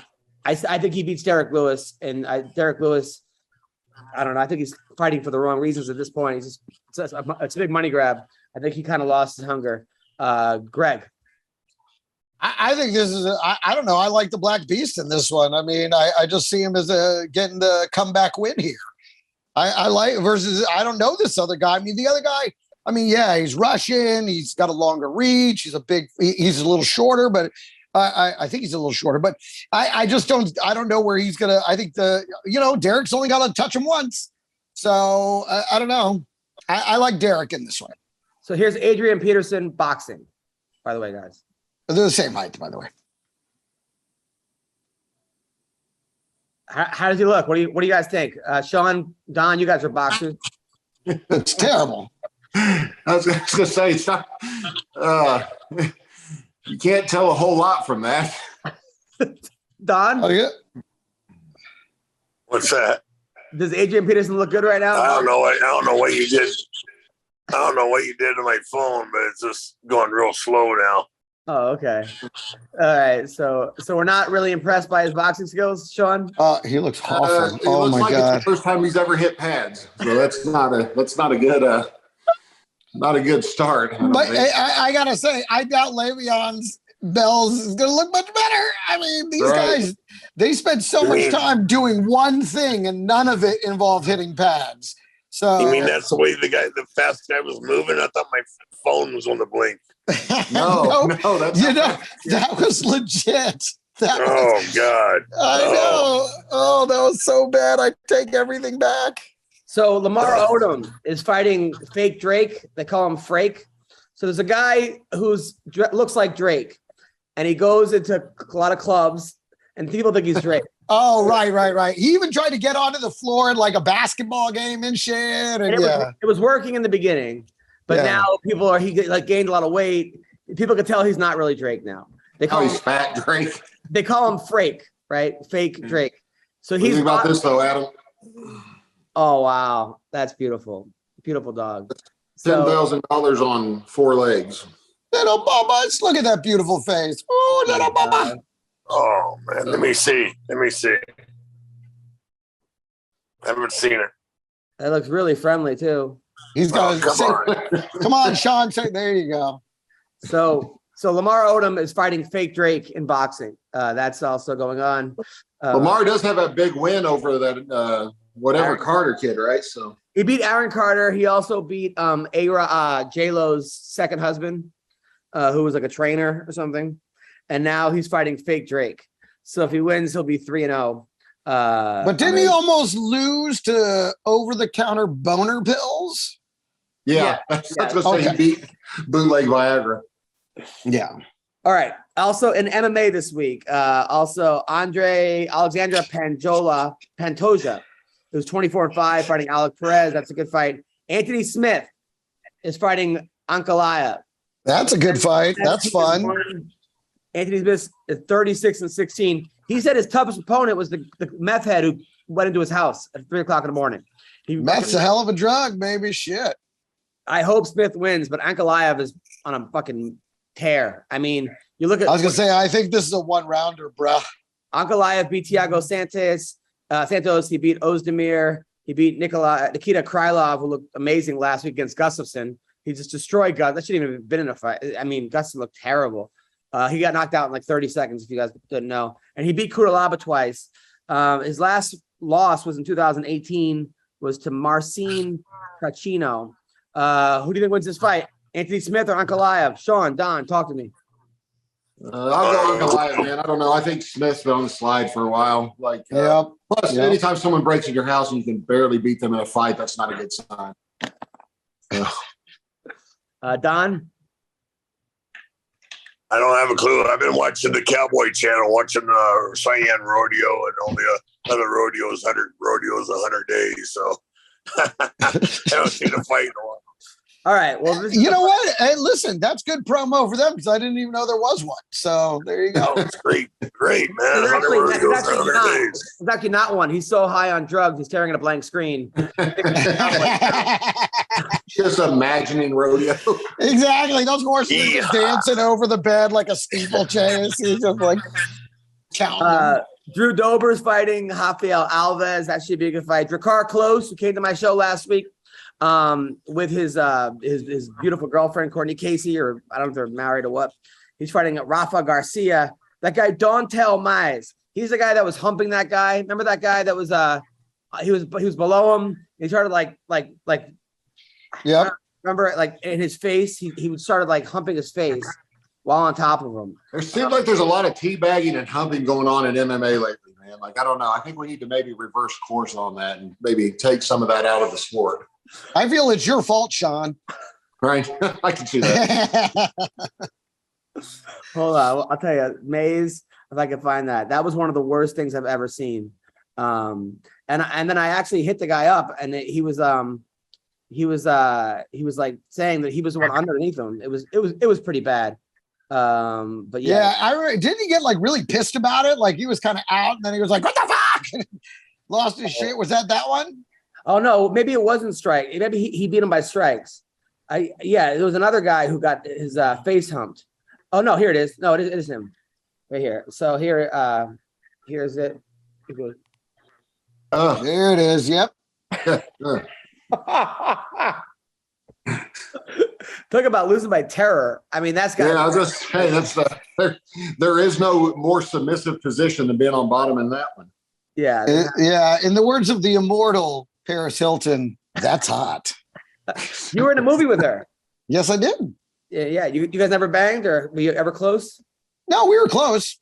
think he beats Derek Lewis, and Derek Lewis, I don't know. I think he's fighting for the wrong reasons at this point. It's a big money grab. I think he kind of lost his hunger. Greg. I think this is I don't know. I like the Black Beast in this one. I mean, I just see him as getting the comeback win here. I like versus I don't know this other guy. I mean, the other guy, I mean, yeah, he's Russian. He's got a longer reach. He's a little shorter, but I think he's a little shorter. But I don't know where he's gonna. I think Derek's only got to touch him once, so I don't know. I like Derek in this one. So here's Adrian Peterson boxing. By the way, guys, they're the same height. By the way, how does he look? What do you guys think? Sean, Don, you guys are boxers. It's terrible. I was going to say, it's not, you can't tell a whole lot from that. Don? Oh, yeah. What's that? Does Adrian Peterson look good right now? I don't know what you did. I don't know what you did to my phone, but it's just going real slow now. Oh, okay. All right. So we're not really impressed by his boxing skills, Sean? He looks awful. It looks my like God. it's the first time he's ever hit pads. So that's not a good start. But I gotta say, I doubt Le'Veon's bells is gonna look much better. I mean, these guys, they spend so much time doing one thing and none of it involved hitting pads. So you mean that's the way the fast guy was moving? I thought my phone was on the blink. No, that's that was legit. God. I know. Oh, that was so bad. I take everything back. So Lamar Odom is fighting fake Drake. They call him Frake. So there's a guy who's looks like Drake, and he goes into a lot of clubs, and people think he's Drake. Oh, right. He even tried to get onto the floor in like a basketball game and shit. And it was working in the beginning, but now he gained a lot of weight. People can tell he's not really Drake now. They call him fat Drake. They call him Frake, right? Fake Drake. So he's about this though, Adam. Oh wow, that's beautiful, beautiful dog. $10,000 on 4 legs. Little Bubba, look at that beautiful face. Oh, little Bubba. Oh man, let me see. I haven't seen it. That looks really friendly too. He's got come on, Sean. There you go. So Lamar Odom is fighting fake Drake in boxing. That's also going on. Lamar does have a big win over that whatever Carter kid, right? So he beat Aaron Carter. He also beat J-Lo's second husband, who was like a trainer or something. And now he's fighting fake Drake. So if he wins, he'll be 3-0. But didn't he almost lose to over-the-counter boner pills? Yeah. That's what he beat bootleg Viagra. Yeah. All right. Also in MMA this week, Alexandra Pantoja, who's 24-5, fighting Alec Perez. That's a good fight. Anthony Smith is fighting Ankalaev. That's a good fight. That's fun. Anthony Smith is 36-16. He said his toughest opponent was the meth head who went into his house at 3:00 in the morning. Meth's a hell of a drug, baby. Shit. I hope Smith wins, but Ankalaev is on a fucking tear. I mean, you look at. I was gonna say, I think this is a 1-rounder, bruh. Ankalaev beat Thiago Santos. He beat Ozdemir. He beat Nikita Krylov, who looked amazing last week against Gustafsson. He just destroyed Gus. That shouldn't even have been in a fight. I mean, Gustafsson looked terrible. He got knocked out in like 30 seconds, if you guys didn't know. And he beat Kudalaba twice. His last loss was in 2018, was to Marcin Cacchino. Who do you think wins this fight? Anthony Smith or Ankalaev? Sean, Don, talk to me. I'll go Ankalaev, man. I don't know. I think Smith's been on the slide for a while. Plus, anytime someone breaks in your house and you can barely beat them in a fight, that's not a good sign. Don? I don't have a clue. I've been watching the Cowboy Channel, watching Cheyenne Rodeo, and all the other rodeos, 100 days. So I haven't seen a fight in a while. All right. Well, you know what? Hey, listen, that's good promo for them because I didn't even know there was one. So there you go. It's great, man. It's actually not one. He's so high on drugs, he's staring at a blank screen. Just imagining rodeo. Exactly. Those horses are just dancing over the bed like a steeplechase. He's just like counting. Drew Dober's fighting Rafael Alves. That should be a good fight. Drakkar Klose, who came to my show last week, with his beautiful girlfriend Courtney Casey, or I don't know if they're married or what. He's fighting Rafa Garcia. That guy Dontel Mize. He's the guy that was humping that guy. Remember that guy that was he was below him. He started like. Yep. remember, like in his face, he would started like humping his face while on top of him. There seems like there's a lot of teabagging and humping going on in MMA lately, man. Like, I don't know. I think we need to maybe reverse course on that and maybe take some of that out of the sport. I feel it's your fault, Sean. Right? I can see that. Hold on, I'll tell you, Maze. If I can find that, that was one of the worst things I've ever seen. And then I actually hit the guy up, and he was like saying that he was the one underneath him. It was pretty bad. But yeah, I remember, didn't he get like really pissed about it? Like he was kind of out, and then he was like, "What the fuck?" Lost his shit. Was that one? Oh no, maybe it wasn't strike. Maybe he beat him by strikes. There was another guy who got his face humped. Oh no, here it is. No, it is him right here. So here's it. There it is. Yep. Talk about losing by terror. I mean, that's got. Yeah, I was just saying there is no more submissive position than being on bottom in that one. Yeah. Yeah. In the words of the immortal Paris Hilton, that's hot. You were in a movie with her. Yes, I did. Yeah. You guys never banged, or were you ever close? No, we were close.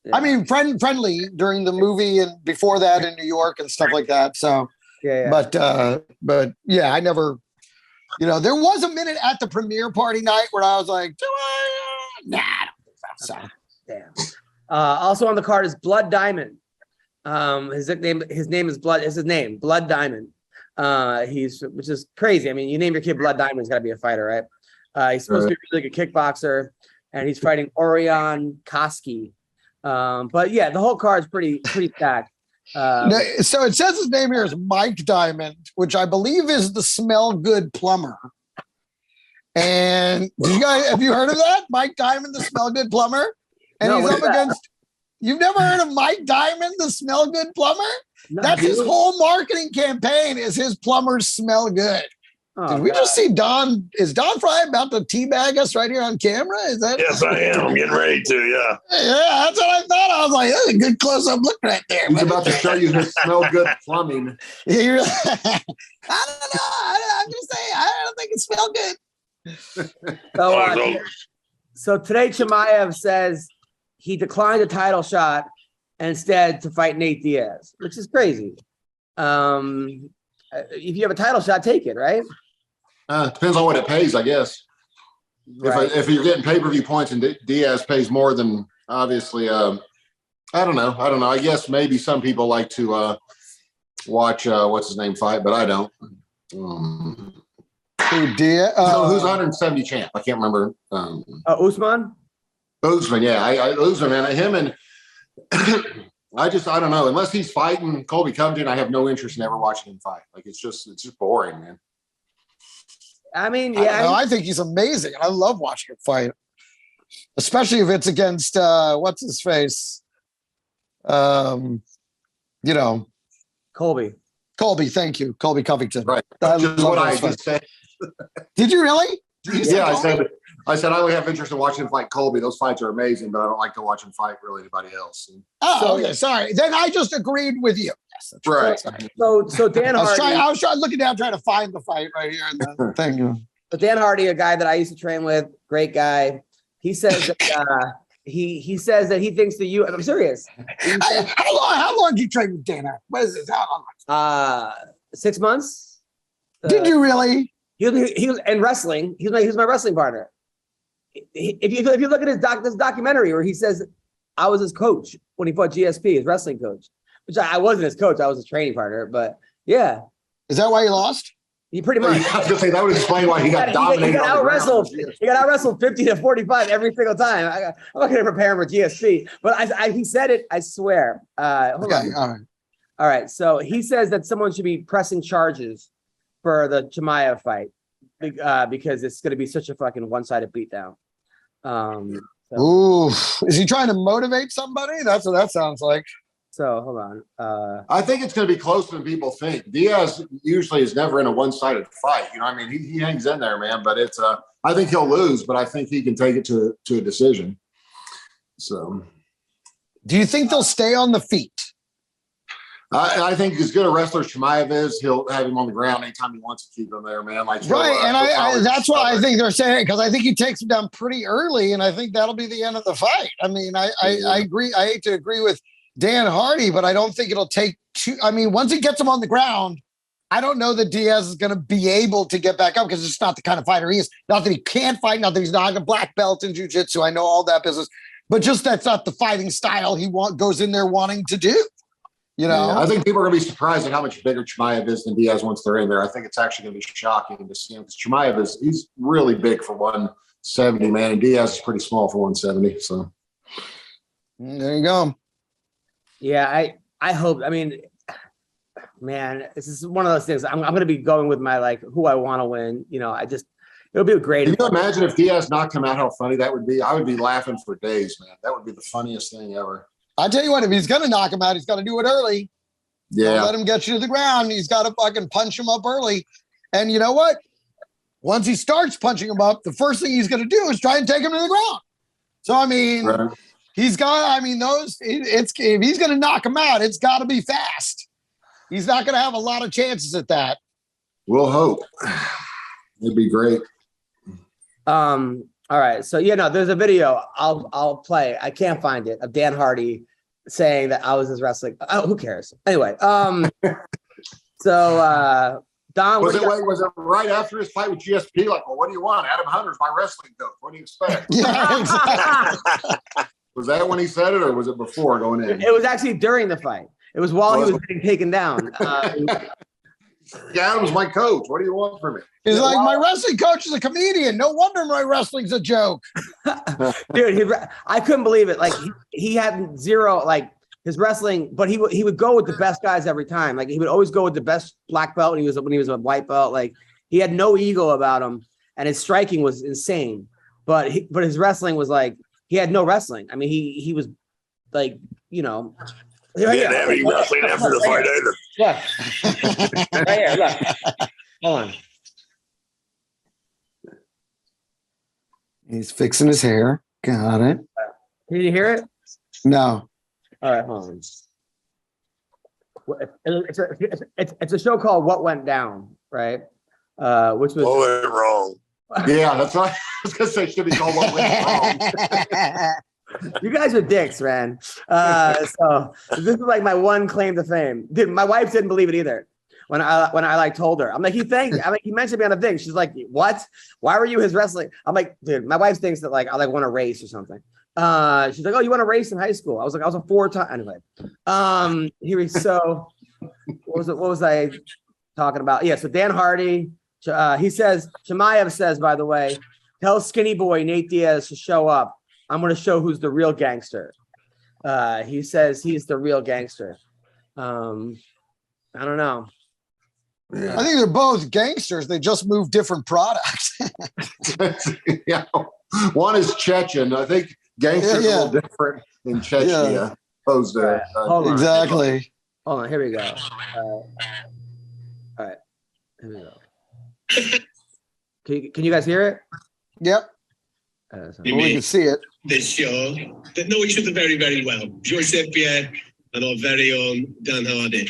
Yeah. I mean, friendly during the movie and before that in New York and stuff like that. So, yeah. But yeah, I never. There was a minute at the premiere party night where I was like, nah, I don't think so. Damn. Also on the card is Blood Diamond. His name is Blood. Is his name Blood Diamond? Which is crazy. I mean, you name your kid Blood Diamond, he's got to be a fighter, right? He's supposed to be a really good kickboxer, and he's fighting Orion Koski. But yeah, the whole card is pretty stacked. So it says his name here is Mike Diamond, which I believe is the Smell Good plumber. And have you heard of that? Mike Diamond, the Smell Good plumber? And No, he's what up is that? against. You've never heard of Mike Diamond, the Smell Good plumber? No, That's his dude. whole marketing campaign is his plumbers smell good. Oh, Did we God. just see Don? Is Don Frye about to teabag us right here on camera? Is that? Yes, I am. I'm getting ready to. Yeah. Yeah, that's what I thought. I was like, that's a good close-up look right there. He's about to show you his smell good plumbing. I don't know. I'm just saying, I don't think it smelled good. So today Chimaev says he declined a title shot and instead to fight Nate Diaz, which is crazy. If you have a title shot, take it, right? Depends on what it pays, I guess. Right. If you're getting pay-per-view points and Diaz pays more than obviously, I don't know. I guess maybe some people like to watch what's his name fight, but I don't. Diaz? Who's 170 champ? I can't remember. Usman? Usman, yeah, Usman, man. Him and I don't know. Unless he's fighting Colby Covington, I have no interest in ever watching him fight. Like it's just boring, man. I mean, yeah. I think he's amazing. I love watching him fight, especially if it's against what's his face. Colby. Colby, thank you, Colby Covington. Right. I Just love what I those fights. just said. Did you really? Yeah, I said I only have interest in watching him fight Colby. Those fights are amazing, but I don't like to watch him fight really anybody else. Okay. Sorry. Then I just agreed with you. Yes, Right. So Dan Hardy. I was looking down, trying to find the fight right here in the thing. But Dan Hardy, a guy that I used to train with, great guy. He says that he says that he thinks the I'm serious. How long did you train with Dan Hardy? What is this? How long? 6 months. Did you really? He was in wrestling. He was my wrestling partner. If you look at this documentary where he says I was his coach when he fought GSP, his wrestling coach, which I wasn't his coach. I was his training partner. But yeah, is that why you lost? He pretty much. I was gonna say that would explain why he got dominated. He got out wrestled. He got out wrestled 50-45 every single time. I'm not going to prepare him for GSP, but he said it. I swear. Hold on. All right. So he says that someone should be pressing charges for the Chimaev fight because it's going to be such a fucking one-sided beatdown. Ooh, is he trying to motivate somebody? That's what that sounds like. So hold on. I think it's going to be closer than people think. Diaz usually is never in a one-sided fight. You know, I mean, he hangs in there, man. But it's I think he'll lose, but I think he can take it to a decision. So, do you think they'll stay on the feet? I think as good a wrestler as Chimaev is, he'll have him on the ground anytime he wants to keep him there, man. Like right, and I that's why I think they're saying, because I think he takes him down pretty early, and I think that'll be the end of the fight. I mean, I agree. I hate to agree with Dan Hardy, but I don't think it'll take two. I mean, once he gets him on the ground, I don't know that Diaz is going to be able to get back up because it's not the kind of fighter he is. Not that he can't fight, not that he's not a black belt in jiu-jitsu. I know all that business, but just that's not the fighting style he goes in there wanting to do. You know, I think people are going to be surprised at how much bigger Chimaev is than Diaz once they're in there. I think it's actually going to be shocking to see him because Chimaev he's really big for 170, man, and Diaz is pretty small for 170. So there you go. Yeah, I hope. I mean, man, this is one of those things. I'm going to be going with my like who I want to win. You know, it'll be great. Can you imagine if Diaz knocked him out? How funny that would be! I would be laughing for days, man. That would be the funniest thing ever. I tell you what, if he's going to knock him out, he's got to do it early. Yeah. Don't let him get you to the ground. He's got to fucking punch him up early. And you know what? Once he starts punching him up, the first thing he's going to do is try and take him to the ground. So, I mean, he's got, I mean, if he's going to knock him out, it's got to be fast. He's not going to have a lot of chances at that. We'll hope. It'd be great. All right. So, there's a video I'll play. I can't find it of Dan Hardy saying that I was his wrestling. Oh, who cares? Anyway. So, Don, was it right after his fight with GSP? Like, well, what do you want? Adam Hunter's my wrestling coach. What do you expect? Yeah, exactly. Was that when he said it, or was it before going in? It was actually during the fight. It was while he was getting taken down. Adam's my coach. What do you want from me? He's like, my wrestling coach is a comedian. No wonder my wrestling's a joke. Dude, I couldn't believe it. Like he had zero, like his wrestling, but he would go with the best guys every time. Like he would always go with the best black belt when he was a white belt. Like he had no ego about him, and his striking was insane. But his wrestling was like he had no wrestling. I mean, he was like, He didn't have any wrestling after the fight either. Look. Right here, look. Hold on. He's fixing his hair. Got it. Can you hear it? No. All right, hold on. It's a show called What Went Down, right? Which was went wrong. Yeah, that's right. I was gonna say should be called What Went Wrong. You guys are dicks, man. So this is like my one claim to fame. Dude, my wife didn't believe it either. When I like told her, I'm like, he mentioned me on a thing. She's like, what? Why were you his wrestling? I'm like, dude, my wife thinks that like I like want to race or something. She's like, oh, you want to race in high school? I was like, I was a 4-time. Anyway, so what was I talking about? Yeah, so Dan Hardy, he says, Chimaev says, by the way, tell skinny boy Nate Diaz to show up. I'm going to show who's the real gangster. He says he's the real gangster. I don't know. I think they're both gangsters. They just move different products. Yeah. One is Chechen. I think gangster's a little different in Chechnya. Opposed to, exactly. Hold on. Here we go. All right. Here we go. Can you guys hear it? Yep. We can see it. This show that know each other very, very well. Joseph Pierre and our very own Dan Hardy.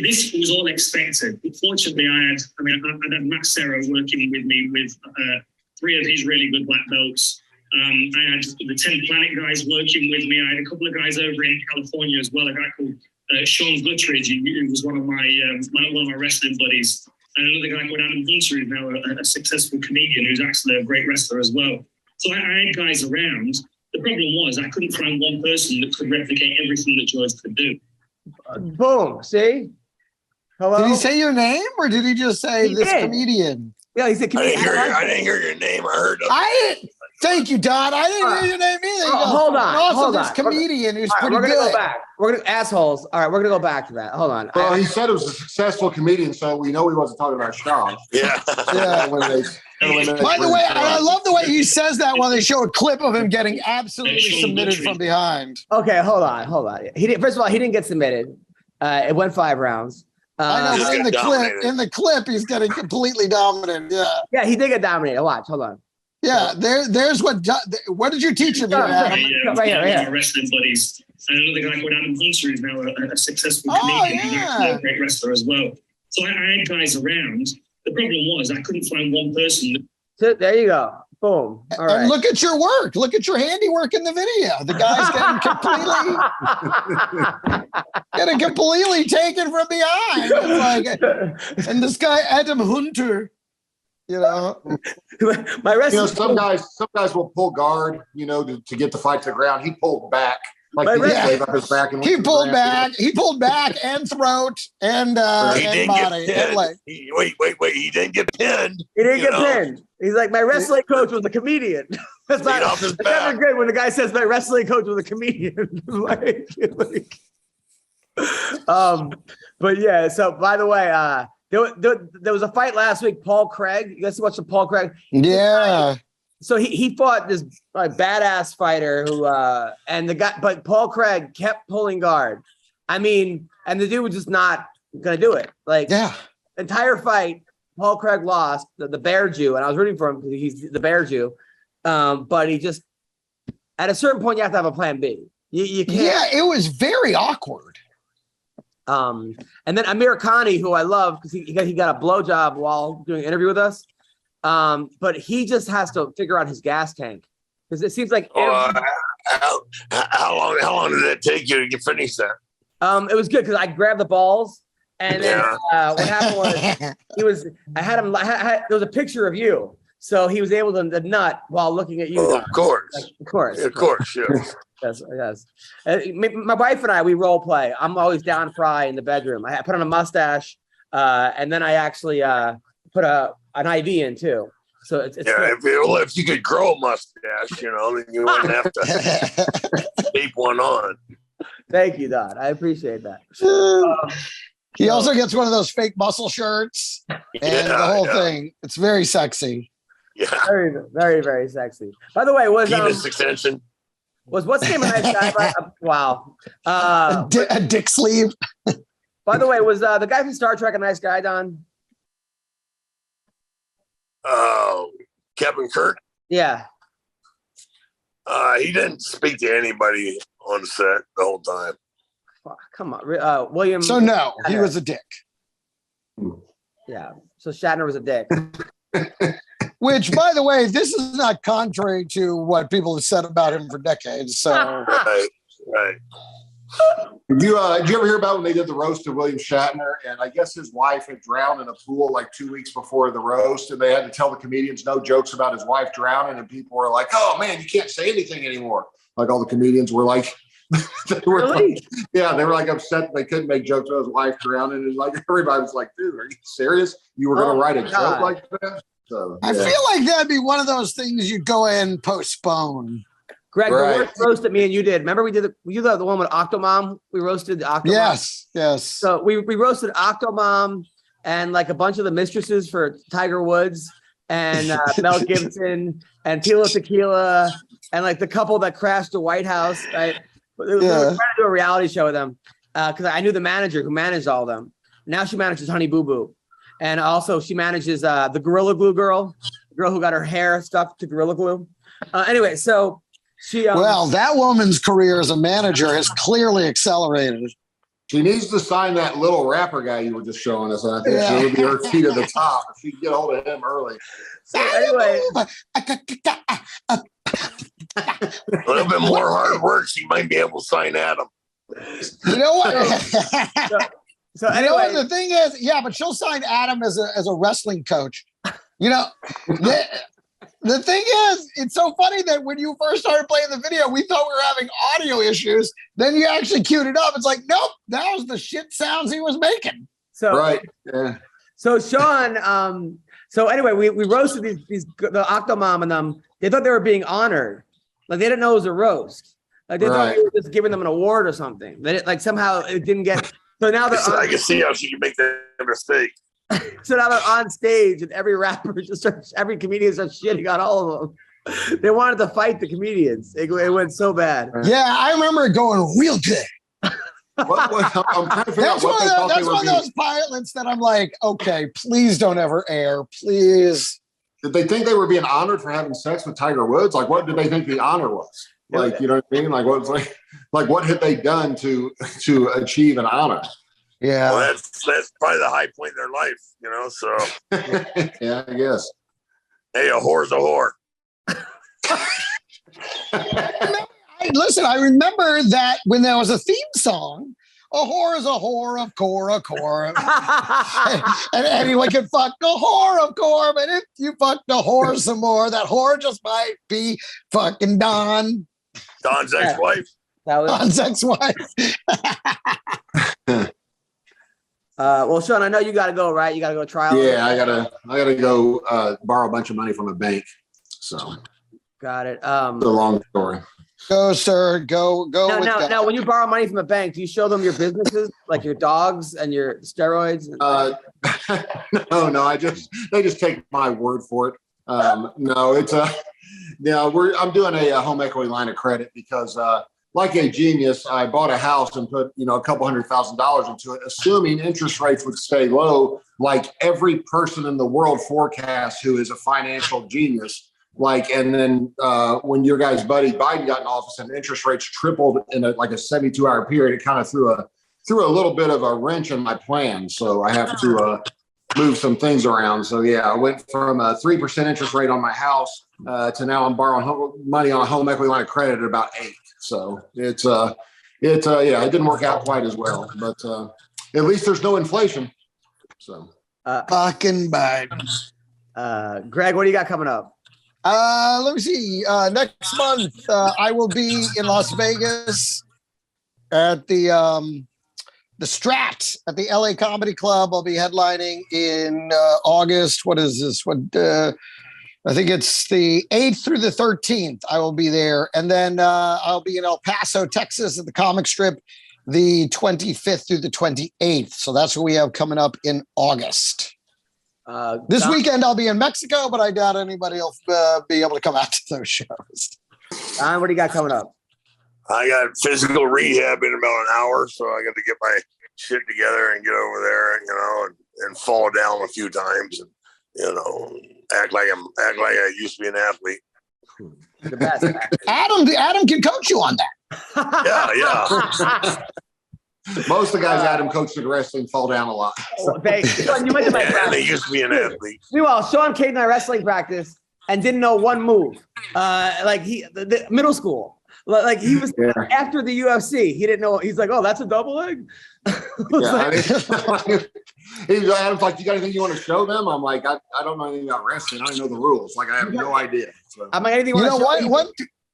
This was all expected. Fortunately, I had Matt Serra working with me with 3 of his really good black belts. I had the 10 Planet guys working with me. I had a couple of guys over in California as well. A guy called Sean Guttridge, who was one of my wrestling buddies, and another guy called Adam Hunter, who's now a successful comedian, who's actually a great wrestler as well. So I had guys around. The problem was I couldn't find one person that could replicate everything that George could do. Boom. See? Hello? Did he say your name or did he just say comedian? Yeah, he said comedian. I didn't hear your name. I heard Thank you, Don. I didn't hear your name either. Hold on. Also, this comedian who's pretty good. We're going to go back. We're going to assholes. All right, we're going to go back to that. Hold on. Well, he said it was a successful comedian, so we know he wasn't talking about Sean. Yeah. By the way, I love the way he says that while they show a clip of him getting absolutely submitted from behind. Okay, hold on. First of all, he didn't get submitted. It went 5 rounds. I know, but in the clip, he's getting completely dominant. Yeah. Yeah, he did get dominated. Watch. Hold on. Yeah, there's what did you teach him? Right here. My wrestling buddies, and another guy called Adam Hunter, who's now a successful comedian. He's actually a great wrestler as well. So I had guys around. The problem was I couldn't find one person. So there you go. Boom. All right. And look at your work. Look at your handiwork in the video. The guy's getting completely taken from behind. It's like, and this guy Adam Hunter, you know, my wrestling. Some guys will pull guard, to get the fight to the ground. He pulled back. Like up his back and he pulled back and throat and body and leg. Wait. He didn't get pinned. He didn't get pinned. He's like, my wrestling coach was a comedian. That's never good when the guy says my wrestling coach was a comedian. But yeah. So by the way, there was a fight last week. Paul Craig. You guys watched the Paul Craig? Yeah. So he fought this badass fighter who but Paul Craig kept pulling guard. I mean, and the dude was just not gonna do it. Like, entire fight, Paul Craig lost the Bear Jew, and I was rooting for him because he's the Bear Jew. But he just, at a certain point, you have to have a plan B. You can't. Yeah, it was very awkward. And then Amir Khani, who I love because he got a blowjob while doing an interview with us. But he just has to figure out his gas tank because it seems like how long did it take you to finish that? It was good because I grabbed the balls and then what happened was there was a picture of you, so he was able to nut while looking at you. Oh, of course, yes. My wife and I, we role play. I'm always down Frye in the bedroom. I put on a mustache, and then I actually put an IV in too. So it's if you could grow a mustache, then you wouldn't have to tape one on. Thank you, Don. I appreciate that. He also gets one of those fake muscle shirts and the whole thing. It's very sexy. Yeah. Very, very, very sexy. By the way, penis extension. What's the name of that guy? Wow. A dick sleeve. By the way, was the guy from Star Trek a nice guy, Don? Captain Kirk? Yeah. He didn't speak to anybody on set the whole time. Come on. William. So no, Shatner. He was a dick. Yeah. So Shatner was a dick. Which, by the way, this is not contrary to what people have said about him for decades. So right. Did you ever hear about when they did the roast of William Shatner? And I guess his wife had drowned in a pool like 2 weeks before the roast, and they had to tell the comedians no jokes about his wife drowning, and people were like, "Oh man, you can't say anything anymore." Like all the comedians were like, they were like upset they couldn't make jokes about his wife drowning, and like everybody was like, "Dude, are you serious? You were going to write a joke like that?" So, I feel like that'd be one of those things you'd go in and postpone. Greg, the worst roast that me and you did. Remember we did the one with Octomom? We roasted the Octomom. Yes. So we roasted Octomom and like a bunch of the mistresses for Tiger Woods and Mel Gibson and Tila Tequila and like the couple that crashed the White House. Right? We were trying to do a reality show with them because I knew the manager who managed all of them. Now she manages Honey Boo Boo. And also she manages the Gorilla Glue girl, the girl who got her hair stuck to Gorilla Glue. Anyway, so she well, that woman's career as a manager has clearly accelerated. She needs to sign that little rapper guy you were just showing us, and I think she would be her feet at the top if she could get hold of him early. So anyway, a little bit more hard work, she might be able to sign Adam. You know what? So anyway, the thing is, but she'll sign Adam as a wrestling coach. The thing is, it's so funny that when you first started playing the video, we thought we were having audio issues. Then you actually queued it up. It's like, nope, that was the shit sounds he was making. So right. Yeah. So Sean, so anyway, we roasted the Octomom and them. They thought they were being honored. Like they didn't know it was a roast. Like they thought we were just giving them an award or something. That somehow it didn't get. So now they're I can see how she can make that mistake. So now they're on stage and every rapper every comedian starts shitting on all of them. They wanted to fight the comedians. It went so bad. Yeah, I remember it going real good. I'm trying to figure out That's one of those pilots that I'm like, okay, please don't ever air, please. Did they think they were being honored for having sex with Tiger Woods? Like, what did they think the honor was? Like, you know what I mean? Like what had they done to achieve an honor? Yeah. Well, that's probably the high point in their life, you know. So yeah, I guess. Hey, a whore's a whore. Listen, I remember that when there was a theme song, a whore is a whore of core. And anyone can fuck a whore of core, but if you fuck the whore some more, that whore just might be fucking Don. Don's ex-wife. Don's ex-wife. Well, Sean, I know you got to go, right? You got to go trial. Yeah, I gotta go borrow a bunch of money from a bank. So got it. it's a long story. Go, sir. Go. Now, when you borrow money from a bank, do you show them your businesses, like your dogs and your steroids? No. They just take my word for it. No, it's I'm doing a home equity line of credit because, like a genius, I bought a house and put a couple $100,000 into it, assuming interest rates would stay low, like every person in the world forecasts who is a financial genius. And then when your guy's buddy Biden got in office and interest rates tripled in a 72-hour period, it kind of threw a little bit of a wrench in my plan. So I have to move some things around. So yeah, I went from a 3% interest rate on my house to now I'm borrowing money on a home equity line of credit at about 8%. So it didn't work out quite as well, but at least there's no inflation. So fucking Biden. Greg, what do you got coming up? Let me see. Next month, I will be in Las Vegas at the Strat at the LA Comedy Club. I'll be headlining in August. What is this? I think it's the 8th through the 13th. I will be there. And then I'll be in El Paso, Texas at the Comic Strip the 25th through the 28th. So that's what we have coming up in August. This weekend I'll be in Mexico, but I doubt anybody will be able to come out to those shows. Don, what do you got coming up? I got physical rehab in about an hour, so I got to get my shit together and get over there, and fall down a few times, and act like I used to be an athlete. The best. Adam can coach you on that. Yeah. Most of the guys Adam coached in wrestling fall down a lot. You went to my practice. They used to be an athlete. Meanwhile, Sean came to my wrestling practice and didn't know one move. The middle school. Like he was after the UFC, he didn't know. He's like, "Oh, that's a double leg." Adam's like, "You got anything you want to show them?" I'm like, "I don't know anything about wrestling. I don't know the rules. Like, I have no idea." So. I'm like, "Anything you want to show?" What?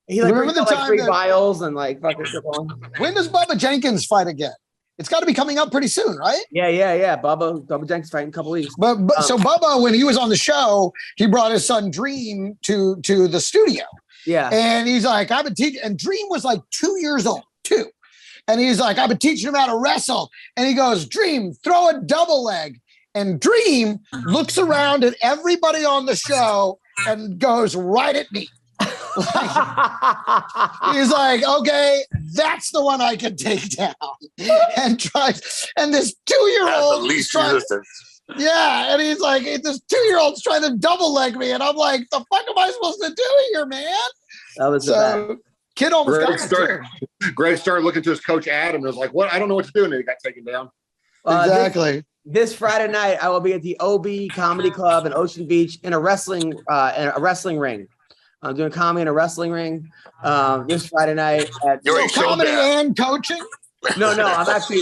He remember the time 3 vials and fucking shit on. When does Bubba Jenkins fight again? It's got to be coming up pretty soon, right? Yeah. Bubba Jenkins fighting in a couple weeks. But so Bubba, when he was on the show, he brought his son Dream to the studio. Yeah. And he's like, I've been teaching, and Dream was like 2 years old, 2. And he's like, I've been teaching him how to wrestle. And he goes, Dream, throw a double leg. And Dream looks around at everybody on the show and goes right at me. He's like, okay, that's the one I can take down. And tries, and this 2-year-old least resistance. Yeah, and he's like, this 2-year-old's trying to double leg me, and I'm like, the fuck am I supposed to do here, man? That was so. Kid almost got Greg started looking to his coach Adam and was like, "What? I don't know what to do," and he got taken down. Exactly. This Friday night, I will be at the OB Comedy Club in Ocean Beach in a wrestling ring. I'm doing comedy in a wrestling ring this Friday night. Comedy and coaching. No, I'm actually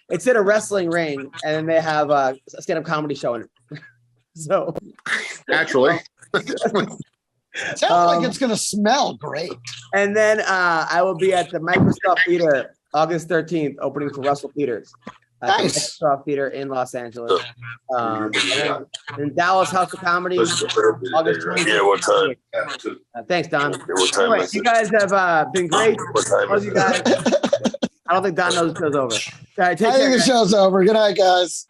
it's in a wrestling ring, and then they have a stand-up comedy show in it. So naturally, sounds like it's gonna smell great. And then I will be at the Microsoft Theater August 13th, opening for Russell Peters. Nice. The Microsoft Theater in Los Angeles. And then in Dallas House of Comedy, August 20th. Yeah, what time? Thanks, Don. What time anyway, you guys have been great. What time is you guys. I don't think Don knows the show's over. All right, take care. I think the show's over. Good night, guys.